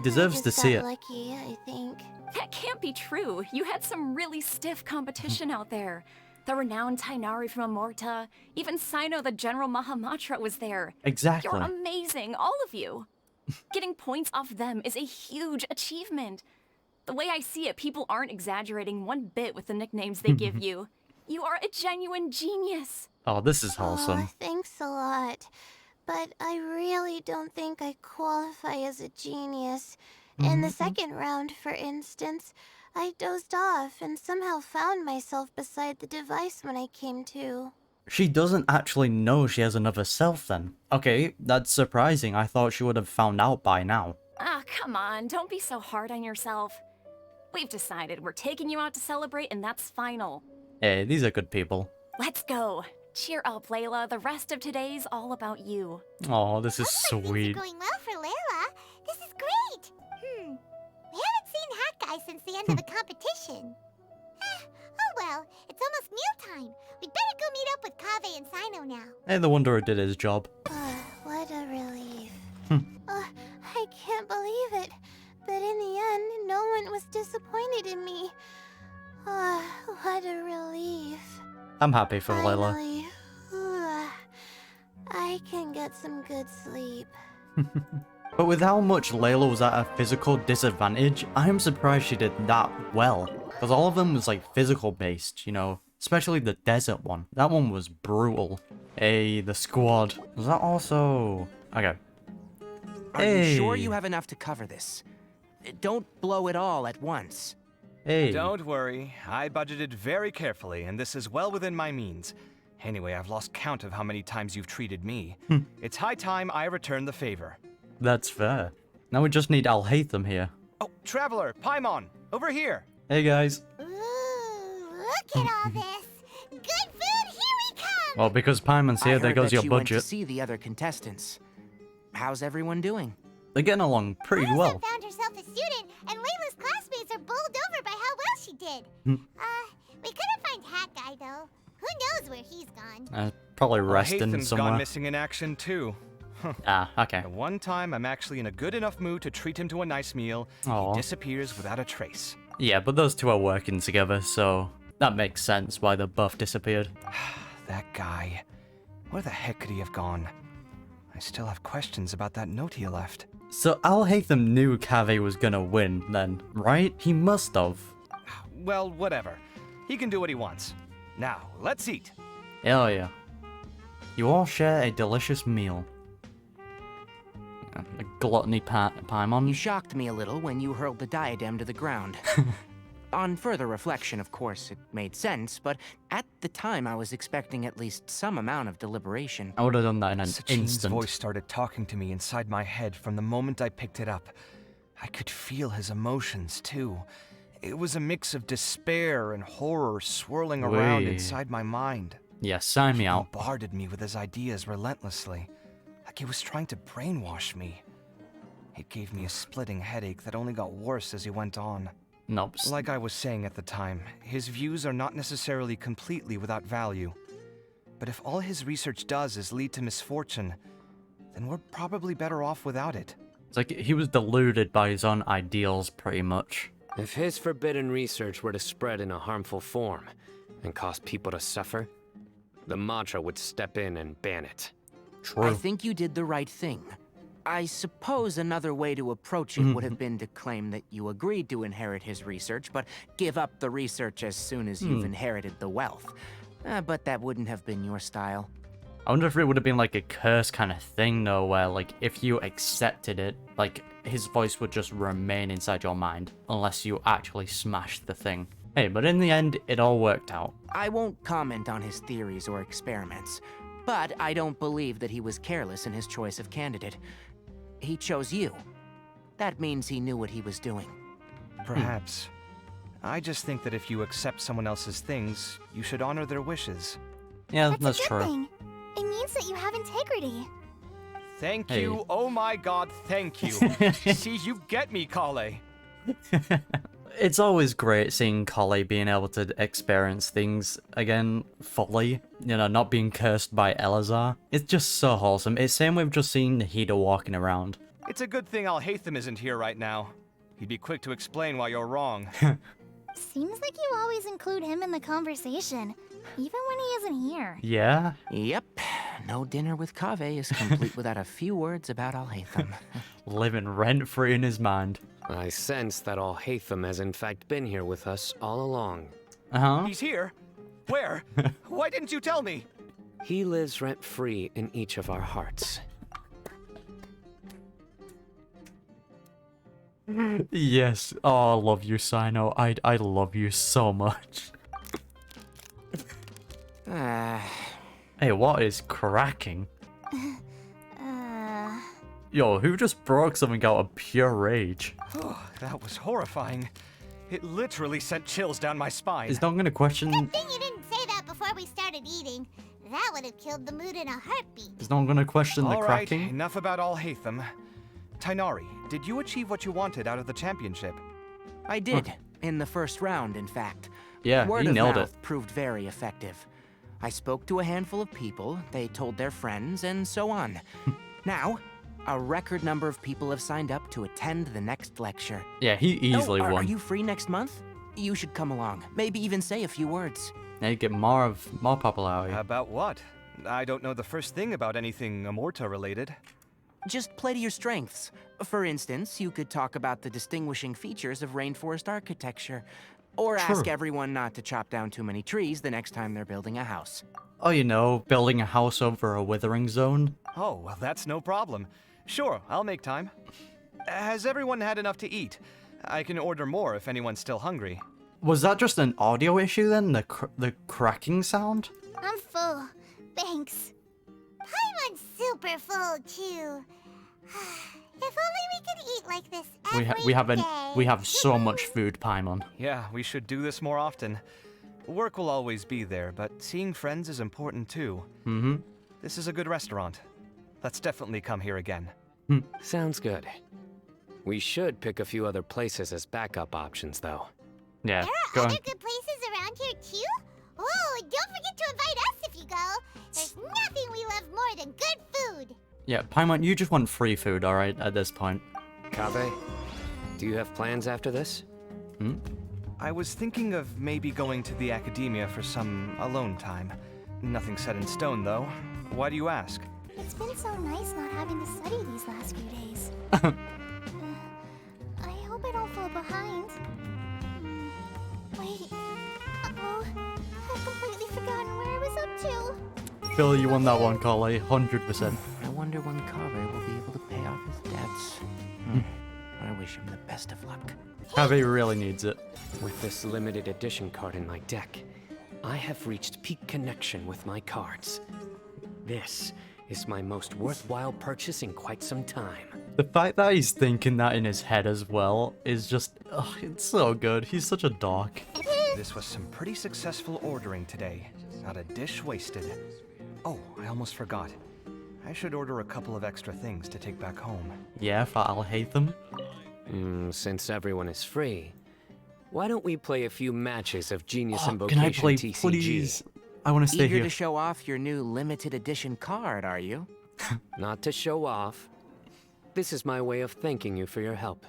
deserves to see it. Lucky, I think. That can't be true. You had some really stiff competition out there. The renowned Tighnari from Amorta, even Cyno the General Mahamatra was there. Exactly. You're amazing, all of you. Getting points off them is a huge achievement. The way I see it, people aren't exaggerating one bit with the nicknames they give you. You are a genuine genius. Oh, this is wholesome. Thanks a lot. But I really don't think I qualify as a genius. In the second round, for instance, I dozed off and somehow found myself beside the device when I came to. She doesn't actually know she has another self then. Okay, that's surprising. I thought she would have found out by now. Ah, come on, don't be so hard on yourself. We've decided we're taking you out to celebrate, and that's final. Hey, these are good people. Let's go. Cheer up, Layla. The rest of today's all about you. Oh, this is Things are sweet. going well for Layla. This is great. We haven't seen Hat Guy since the end of the competition. Oh well, it's almost mealtime. We'd better go meet up with Kaveh and Cyno now. Hey, the Wanderer did his job. What a relief. I can't believe it. But in the end, no one was disappointed in me. What a relief. I'm happy for Layla. Finally, I can get some good sleep. But with how much Layla was at a physical disadvantage, I am surprised she did that well. Because all of them was like physical based, you know. Especially the desert one. That one was brutal. Hey, the squad. Was that also... Okay. Are you sure you have enough to cover this? Don't blow it all at once. Hey. Don't worry. I budgeted very carefully, and this is well within my means. Anyway, I've lost count of how many times you've treated me. It's high time I return the favor. That's fair. Now we just need Alhaitham here. Oh, Traveler, Paimon, over here. Hey guys. Look at all this. Good food, here we come. Well, because Paimon's here, there goes your you went to budget. see the other contestants. How's everyone doing? They're getting along pretty well. Found herself a student, and Layla's classmates are bowled over by how well she did. We couldn't find Hat Guy though. Who knows where he's gone? Probably resting Haytham's somewhere. gone missing in action too. Okay. The one time I'm actually in a good enough mood to treat him to a nice meal, Aw. he disappears without a trace. Yeah, but those two are working together, so that makes sense why the buff disappeared. That guy. Where the heck could he have gone? I still have questions about that note he left. So Alhaitham knew Kaveh was gonna win then, right? He must have. Well, whatever. He can do what he wants. Now, let's eat. Hell yeah. You all share a delicious meal. A gluttony Paimon. You shocked me a little when you hurled the diadem to the ground. On further reflection, of course, it made sense, but at the time I was expecting at least some amount of deliberation. I would have done that in an Sachin's instant. voice started talking to me inside my head from the moment I picked it up. I could feel his emotions, too. It was a mix of despair and horror swirling around Wait. inside my mind. Yeah, sign me He out. bombarded me with his ideas relentlessly, like he was trying to brainwash me. It gave me a splitting headache that only got worse as he went on. Nope. Like I was saying at the time, his views are not necessarily completely without value. But if all his research does is lead to misfortune, then we're probably better off without it. It's like he was deluded by his own ideals, pretty much. If his forbidden research were to spread in a harmful form and cause people to suffer, the Mantra would step in and ban it. I think you did the right thing. I suppose another way to approach it would have been to claim that you agreed to inherit his research, but give up the research as soon as you've inherited the wealth. But that wouldn't have been your style. I wonder if it would have been like a curse kind of thing though, where like if you accepted it, like his voice would just remain inside your mind unless you actually smashed the thing. Hey, but in the end, it all worked out. I won't comment on his theories or experiments, but I don't believe that he was careless in his choice of candidate. He chose you. That means he knew what he was doing. Perhaps. I just think that if you accept someone else's things, you should honor their wishes. Yeah, That's a good true. thing. It means that you have integrity. Thank Hey. you. Oh my god, thank you. See, you get me, Kale. It's always great seeing Kale being able to experience things again fully, you know, not being cursed by Elazar. It's just so wholesome. It's same with just seeing Nahida walking around. It's a good thing Alhaitham isn't here right now. He'd be quick to explain why you're wrong. Seems like you always include him in the conversation, even when he isn't here. Yeah? Yep. No dinner with Kaveh is complete without a few words about Alhaitham. Living rent-free in his mind. I sense that Alhaitham has in fact been here with us all along. Uh-huh. He's here? Where? Why didn't you tell me? He lives rent-free in each of our hearts. Yes. Oh, I love you, Cyno. I love you so much. Hey, what is cracking? Yo, who just broke something out of pure rage? Oh, that was horrifying. It literally sent chills down my spine. Is no one gonna question? Good thing you didn't say that before we started eating. That would have killed the mood in a heartbeat. Is no one gonna question the cracking? Alright, enough about Alhaitham. Tighnari, did you achieve what you wanted out of the championship? I did, in the first round, in fact. Yeah, Word you of nailed mouth it. proved very effective. I spoke to a handful of people, they told their friends, and so on. Now, a record number of people have signed up to attend the next lecture. Yeah, he easily Are won. you free next month? You should come along. Maybe even say a few words. Now you get more popularity. About what? I don't know the first thing about anything Amorta related. Just play to your strengths. For instance, you could talk about the distinguishing features of rainforest architecture. Or ask everyone not to chop down too many trees the next time they're building a house. Oh, you know, building a house over a withering zone. Oh, well, that's no problem. Sure, I'll make time. Has everyone had enough to eat? I can order more if anyone's still hungry. Was that just an audio issue then? The cracking sound? I'm full. Thanks. Paimon's super full, too. If only we could eat like this every day. We have so much food, Paimon. Yeah, we should do this more often. Work will always be there, but seeing friends is important too. Mm-hmm. This is a good restaurant. Let's definitely come here again. Sounds good. We should pick a few other places as backup options, though. Yeah, there are other good places around here too? Oh, and don't forget to invite us if you go. There's nothing we love more than good food. Yeah, Paimon, you just want free food, alright, at this point. Kaveh, do you have plans after this? I was thinking of maybe going to the academia for some alone time. Nothing set in stone, though. Why do you ask? It's been so nice not having to study these last few days. I hope I don't fall behind. Wait. Uh-oh. I've completely forgotten where I was up to. Phil, you won that one, Carly. 100%. I wonder when Kaveh will be able to pay off his debts. I wish him the best of luck. Kaveh really needs it. With this limited edition card in my deck, I have reached peak connection with my cards. This is my most worthwhile purchase in quite some time. The fact that he's thinking that in his head as well is just, it's so good. He's such a dork. This was some pretty successful ordering today. Not a dish wasted. Oh, I almost forgot. I should order a couple of extra things to take back home. Yeah, for Alhaitham. Since everyone is free, why don't we play a few matches of Genius Can Invocation I play, TCG? please? I want to stay Eager here. to show off your new limited edition card, are you? Not to show off. This is my way of thanking you for your help.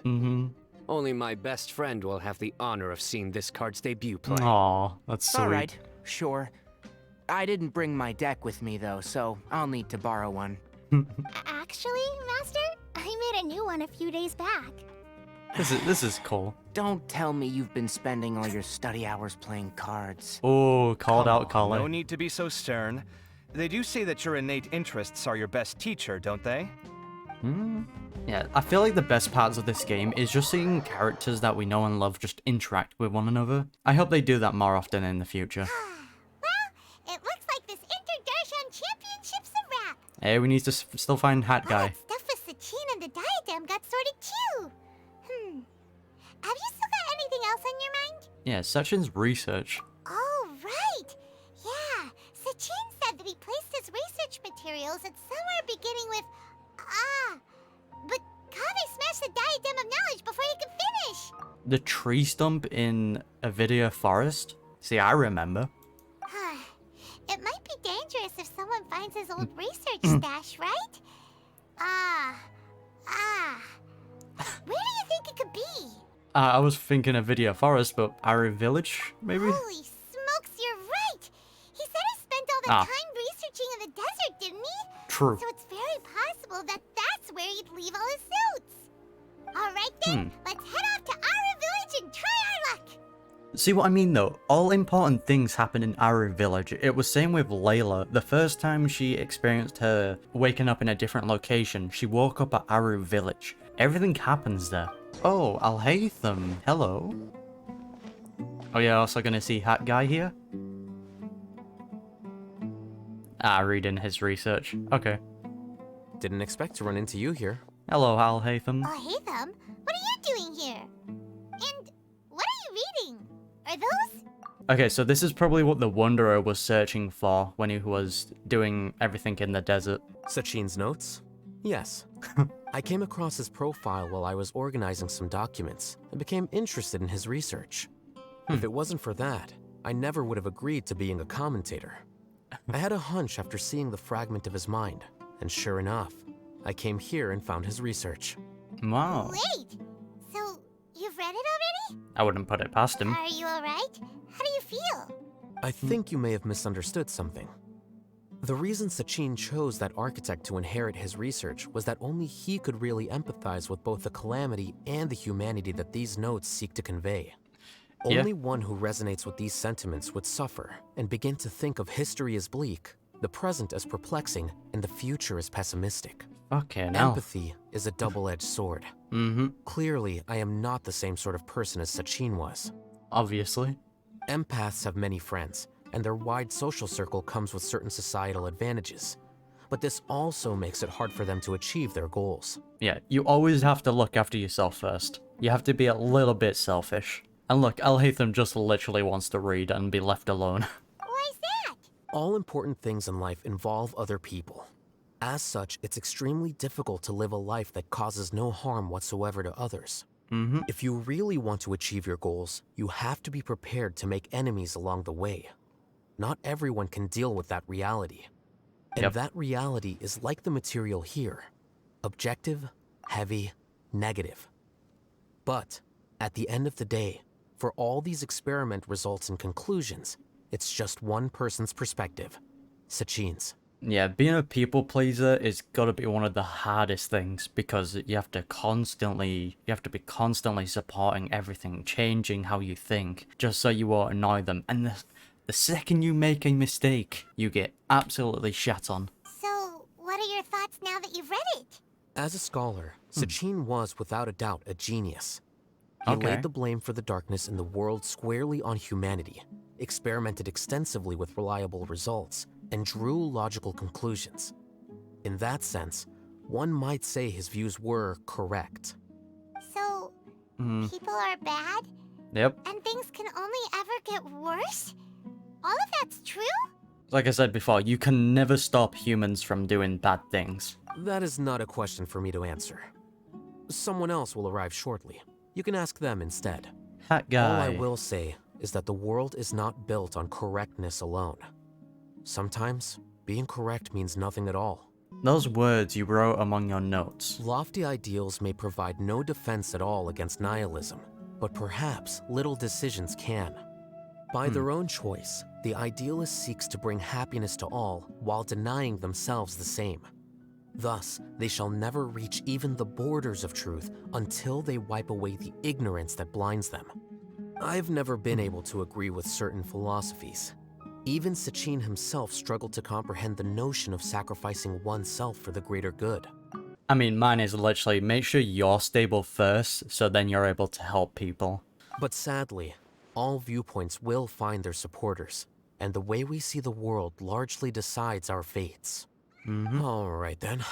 Only my best friend will have the honor of seeing this card's debut play. Aw, that's sweet. Alright, sure. I didn't bring my deck with me though, so I'll need to borrow one. Actually, Master, I made a new one a few days back. This is cool. Don't tell me you've been spending all your study hours playing cards. Oh, called out, Carly. No need to be so stern. They do say that your innate interests are your best teacher, don't they? Yeah, I feel like the best parts of this game is just seeing characters that we know and love just interact with one another. I hope they do that more often in the future. It looks like this Inter-Darshan Championship's a wrap. Hey, we need to still find Hat Guy. Stuff with Sachin and the diadem got sorted too. Have you still got anything else on your mind? Yeah, Sachin's research. Oh, right. Yeah, Sachin said that he placed his research materials at somewhere beginning with but Kaveh smashed the diadem of knowledge before he could finish. The tree stump in Avidia Forest? See, I remember. It might be dangerous if someone finds his old research stash, right? Where do you think it could be? I was thinking Avidia Forest, but Aru Village, maybe? Holy smokes, you're right! He said he spent all that time researching in the desert, didn't he? True. So it's very possible that that's where he'd leave all his suits. Alright then, let's head off to Aru Village and try our luck! See what I mean though? All important things happen in Aru Village. It was same with Layla. The first time she experienced her waking up in a different location, she woke up at Aru Village. Everything happens there. Oh, Alhaitham. Hello. Oh, yeah, also gonna see Hat Guy here? Ah, reading his research. Okay. Didn't expect to run into you here. Hello, Alhaitham. Hatham, what are you doing here? And what are you reading? Are those? Okay, so this is probably what the Wanderer was searching for when he was doing everything in the desert. Sachin's notes? Yes. I came across his profile while I was organizing some documents and became interested in his research. If it wasn't for that, I never would have agreed to being a commentator. I had a hunch after seeing the fragment of his mind, and sure enough, I came here and found his research. Wow. Wait, so you've read it already? I wouldn't put it past him. Are you alright? How do you feel? I think you may have misunderstood something. The reason Sachin chose that architect to inherit his research was that only he could really empathize with both the calamity and the humanity that these notes seek to convey. Only one who resonates with these sentiments would suffer and begin to think of history as bleak, the present as perplexing, and the future as pessimistic. Okay, now. Empathy is a double-edged sword. Clearly, I am not the same sort of person as Sachin was. Obviously. Empaths have many friends, and their wide social circle comes with certain societal advantages. But this also makes it hard for them to achieve their goals. Yeah, you always have to look after yourself first. You have to be a little bit selfish. And look, Alhaitham just literally wants to read and be left alone. Why's that? All important things in life involve other people. As such, it's extremely difficult to live a life that causes no harm whatsoever to others. If you really want to achieve your goals, you have to be prepared to make enemies along the way. Not everyone can deal with that reality. And that reality is like the material here. Objective, heavy, negative. But, at the end of the day, for all these experiment results and conclusions, it's just one person's perspective. Sachin's. Yeah, being a people pleaser is gotta be one of the hardest things because you have to be constantly supporting everything, changing how you think, just so you won't annoy them. And the second you make a mistake, you get absolutely shat on. So, what are your thoughts now that you've read it? As a scholar, Sachin was without a doubt a genius. He laid the blame for the darkness in the world squarely on humanity, experimented extensively with reliable results, and drew logical conclusions. In that sense, one might say his views were correct. So, people are bad? Yep. And things can only ever get worse? All of that's true? Like I said before, you can never stop humans from doing bad things. That is not a question for me to answer. Someone else will arrive shortly. You can ask them instead. That guy. All I will say is that the world is not built on correctness alone. Sometimes, being correct means nothing at all. Those words you wrote among your notes. Lofty ideals may provide no defense at all against nihilism, but perhaps little decisions can. By their own choice, the idealist seeks to bring happiness to all while denying themselves the same. Thus, they shall never reach even the borders of truth until they wipe away the ignorance that blinds them. I've never been able to agree with certain philosophies. Even Sachin himself struggled to comprehend the notion of sacrificing oneself for the greater good. I mean, mine is literally make sure you're stable first, so then you're able to help people. But sadly, all viewpoints will find their supporters, and the way we see the world largely decides our fates. Alright then,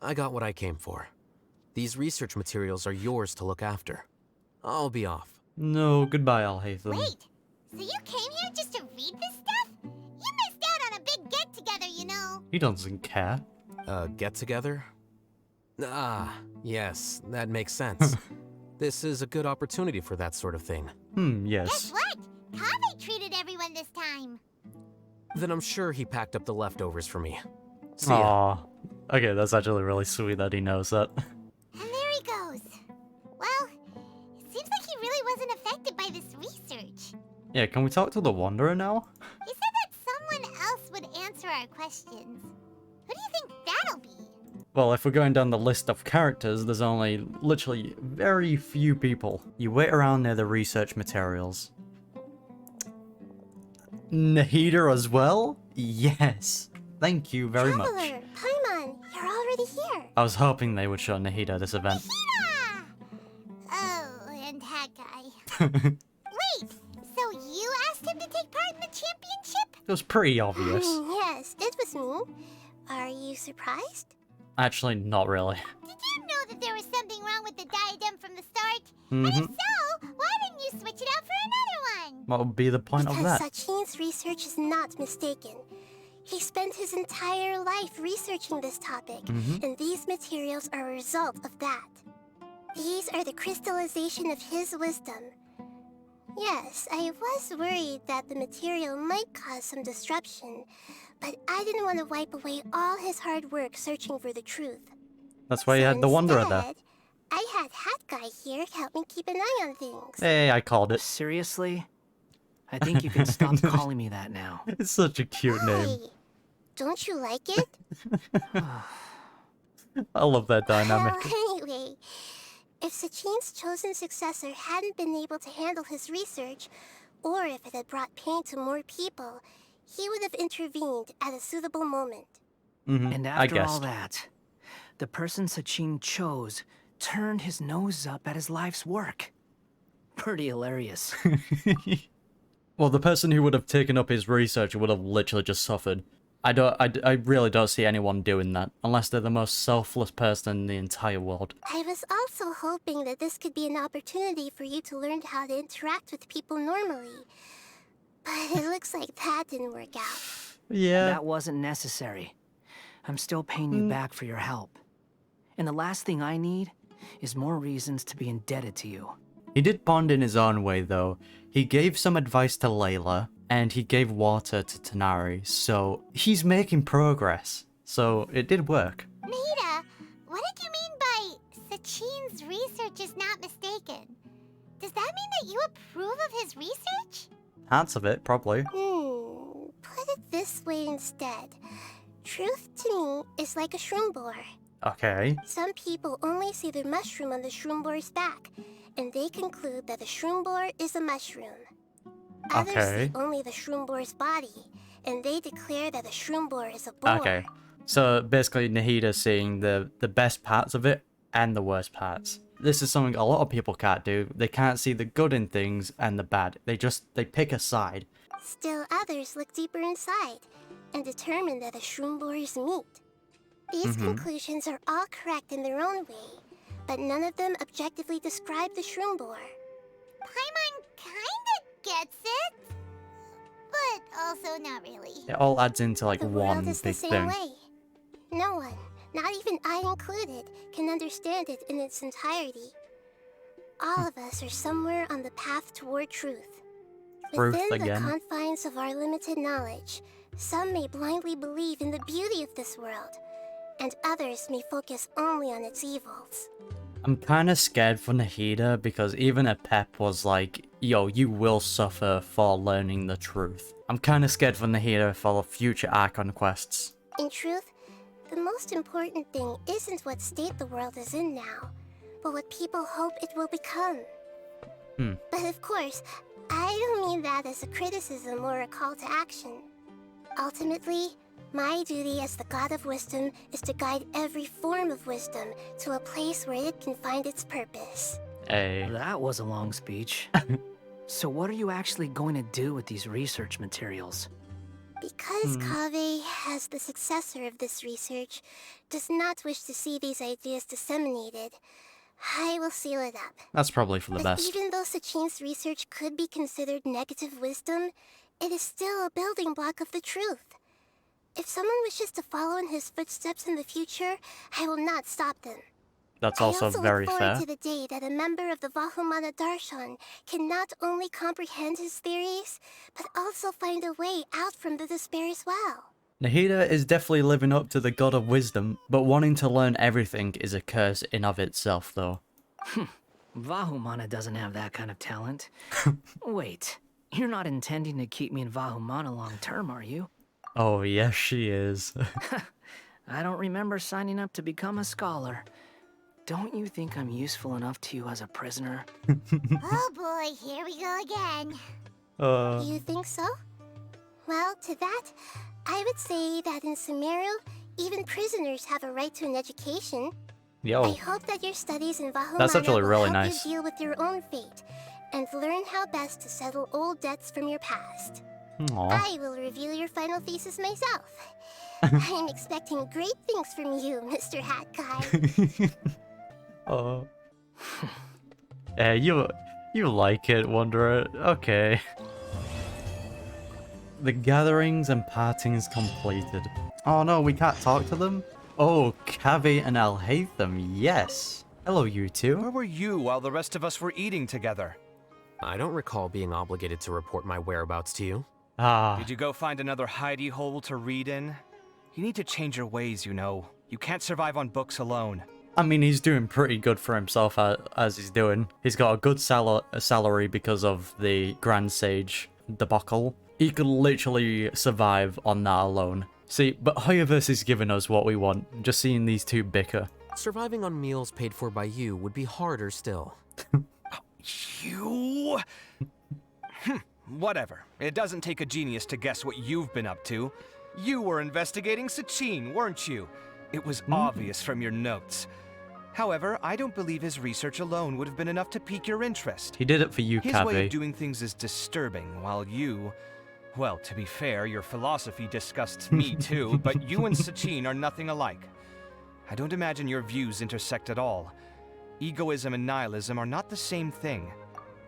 I got what I came for. These research materials are yours to look after. I'll be off. No, goodbye, Alhaitham. Wait, so you came here just to read this stuff? You missed out on a big get-together, you know. He doesn't care. Get-together? Ah, yes, that makes sense. This is a good opportunity for that sort of thing. Yes. Guess what? Kaveh treated everyone this time. Then I'm sure he packed up the leftovers for me. See ya. Aww. Okay, that's actually really sweet that he knows that. And there he goes. Well, it seems like he really wasn't affected by this research. Yeah, can we talk to the Wanderer now? He said that someone else would answer our questions. Who do you think that'll be? Well, if we're going down the list of characters, there's only literally very few people. You wait around near the research materials. Nahida as well? Yes. Thank you very much. Traveler, Paimon, you're already here. I was hoping they would show Nahida this event. Nahida! Wait, so you asked him to take part in the championship? It was pretty obvious. Yes, it was me. Are you surprised? Actually, not really. Did you know that there was something wrong with the diadem from the start? Mm-hmm. And if so, why didn't you switch it out for another one? What would be the point of that? Because Sachin's research is not mistaken. He spent his entire life researching this topic, and these materials are a result of that. These are the crystallization of his wisdom. Yes, I was worried that the material might cause some disruption, but I didn't want to wipe away all his hard work searching for the truth. That's why you had the Wanderer there. Instead, I had Hat Guy here help me keep an eye on things. Hey, I called it. Seriously? I think you can stop calling me that now. It's such a cute name. Hey, don't you like it? I love that dynamic. Well, anyway, if Sachin's chosen successor hadn't been able to handle his research, or if it had brought pain to more people, he would have intervened at a suitable moment. And after all that, the person Sachin chose turned his nose up at his life's work. Pretty hilarious. Well, the person who would have taken up his research would have literally just suffered. I really don't see anyone doing that, unless they're the most selfless person in the entire world. I was also hoping that this could be an opportunity for you to learn how to interact with people normally. But it looks like that didn't work out. Yeah. That wasn't necessary. I'm still paying you back for your help. And the last thing I need is more reasons to be indebted to you. He did bond in his own way, though. He gave some advice to Layla, and he gave water to Tighnari, so he's making progress. So it did work. Nahida, what did you mean by Sachin's research is not mistaken? Does that mean that you approve of his research? Parts of it, probably. Put it this way instead. Truth to me is like a shroom boar. Okay. Some people only see the mushroom on the shroom boar's back, and they conclude that the shroom boar is a mushroom. Others see only the shroom boar's body, and they declare that the shroom boar is a boar. Okay. So basically Nahida's seeing the best parts of it and the worst parts. This is something a lot of people can't do. They can't see the good in things and the bad. They pick a side. Still others look deeper inside and determine that the shroom boar is meat. These conclusions are all correct in their own way, but none of them objectively describe the shroom boar. Paimon kinda gets it, but also not really. It all adds into like The one world is big the same thing. way. No one, not even I included, can understand it in its entirety. All of us are somewhere on the path toward truth. Truth Within again. the confines of our limited knowledge, some may blindly believe in the beauty of this world, and others may focus only on its evils. I'm kind of scared for Nahida because even a Pep was like, yo, you will suffer for learning the truth. I'm kind of scared for Nahida for future Archon quests. In truth, the most important thing isn't what state the world is in now, but what people hope it will become. But of course, I don't mean that as a criticism or a call to action. Ultimately, my duty as the God of Wisdom is to guide every form of wisdom to a place where it can find its purpose. Hey. That was a long speech. So what are you actually going to do with these research materials? Because Kaveh, as the successor of this research, does not wish to see these ideas disseminated, I will seal it up. That's probably for the But best. even though Sachin's research could be considered negative wisdom, it is still a building block of the truth. If someone wishes to follow in his footsteps in the future, I will not stop them. That's also I also very look fair. forward to the day that a member of the Vahumana Darshan can not only comprehend his theories, but also find a way out from the despair as well. Nahida is definitely living up to the God of Wisdom, but wanting to learn everything is a curse in of itself, though. Vahumana doesn't have that kind of talent. Wait, you're not intending to keep me in Vahumana long term, are you? Oh, yes, she is. I don't remember signing up to become a scholar. Don't you think I'm useful enough to you as a prisoner? Oh boy, here we go again. You think so? Well, to that, I would say that in Sumeru, even prisoners have a right to an education. Yo. I hope that your studies in Vahumana That's actually will really help nice. you deal with your own fate, and learn how best to settle old debts from your past. Aw. I will review your final thesis myself. I'm expecting great things from you, Mr. Hat Guy. Oh. Yeah, you like it, Wanderer. Okay. The gatherings and partings completed. Oh no, we can't talk to them? Oh, Kaveh and Alhaitham, yes. Hello, you two. Where were you while the rest of us were eating together? I don't recall being obligated to report my whereabouts to you. Ah. Did you go find another hidey hole to read in? You need to change your ways, you know. You can't survive on books alone. I mean, he's doing pretty good for himself as he's doing. He's got a good salary because of the Grand Sage debacle. He could literally survive on that alone. See, but Hoyoverse is giving us what we want. Just seeing these two bicker. Surviving on meals paid for by you would be harder still. You? Whatever. It doesn't take a genius to guess what you've been up to. You were investigating Sachin, weren't you? It was obvious from your notes. However, I don't believe his research alone would have been enough to pique your interest. He did it for you, His way Kaveh. of doing things is disturbing, while you... Well, to be fair, your philosophy disgusts me too, but you and Sachin are nothing alike. I don't imagine your views intersect at all. Egoism and nihilism are not the same thing.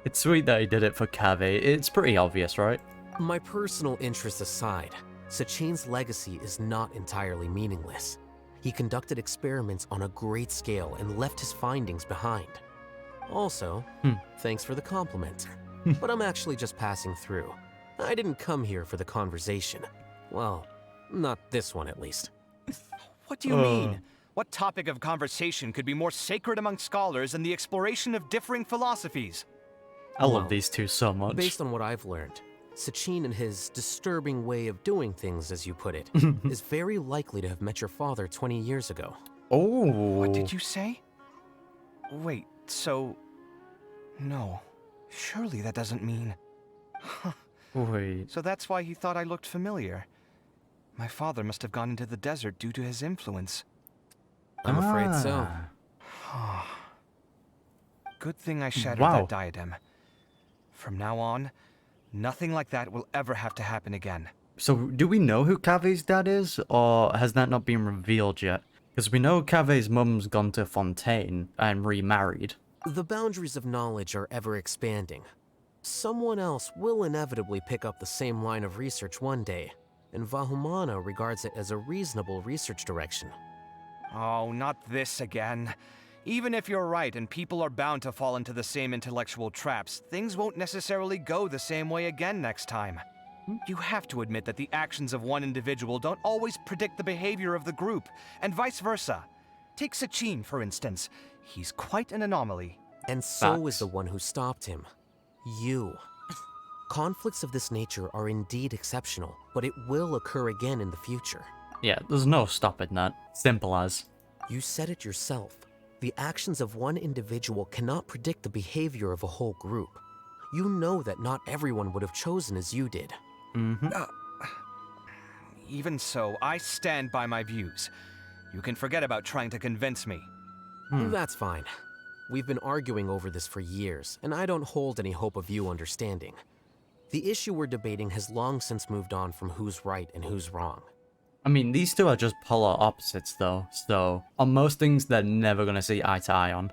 It's sweet that he did it for Kaveh. It's pretty obvious, right? My personal interests aside, Sachin's legacy is not entirely meaningless. He conducted experiments on a great scale and left his findings behind. Also, thanks for the compliment. But I'm actually just passing through. I didn't come here for the conversation. Well, not this one at least. What do you mean? What topic of conversation could be more sacred among scholars than the exploration of differing philosophies? I love these two so much. Based on what I've learned, Sachin and his disturbing way of doing things, as you put it, is very likely to have met your father 20 years ago. Oh. What did you say? Wait, so... No. Surely that doesn't mean... Wait. So that's why he thought I looked familiar. My father must have gone into the desert due to his influence. I'm afraid so. Good thing I shattered Wow. that diadem. From now on, nothing like that will ever have to happen again. So, do we know who Kaveh's dad is, or has that not been revealed yet? Because we know Kaveh's mum's gone to Fontaine and remarried. The boundaries of knowledge are ever expanding. Someone else will inevitably pick up the same line of research one day, and Vahumana regards it as a reasonable research direction. Oh, not this again. Even if you're right and people are bound to fall into the same intellectual traps, things won't necessarily go the same way again next time. You have to admit that the actions of one individual don't always predict the behavior of the group, and vice versa. Take Sachin, for instance. He's quite an anomaly. And so is the one who stopped him. You. Conflicts of this nature are indeed exceptional, but it will occur again in the future. Yeah, there's no stopping that. Simple as. You said it yourself. The actions of one individual cannot predict the behavior of a whole group. You know that not everyone would have chosen as you did. Even so, I stand by my views. You can forget about trying to convince me. That's fine. We've been arguing over this for years, and I don't hold any hope of you understanding. The issue we're debating has long since moved on from who's right and who's wrong. I mean, these two are just polar opposites, though, so on most things, they're never gonna see eye to eye on.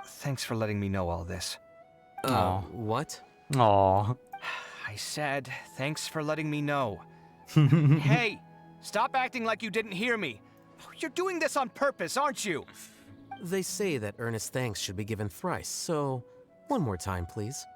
Thanks for letting me know all this. What? Aw. I said, thanks for letting me know. Hey, stop acting like you didn't hear me. You're doing this on purpose, aren't you? They say that earnest thanks should be given thrice, so one more time, please.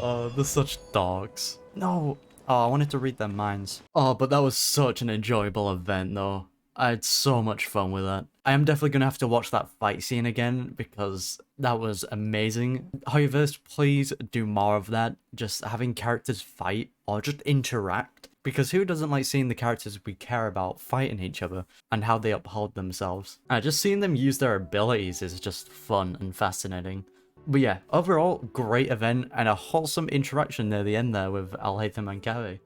They're such dogs. No. Oh, I wanted to read their minds. Oh, but that was such an enjoyable event, though. I had so much fun with that. I am definitely going to have to watch that fight scene again, because that was amazing. Howeverse, please do more of that. Just having characters fight, or just interact. Because who doesn't like seeing the characters we care about fighting each other, and how they uphold themselves? Just seeing them use their abilities is just fun and fascinating. But yeah, overall, great event, and a wholesome interaction near the end there with Alhaitham and Kaveh.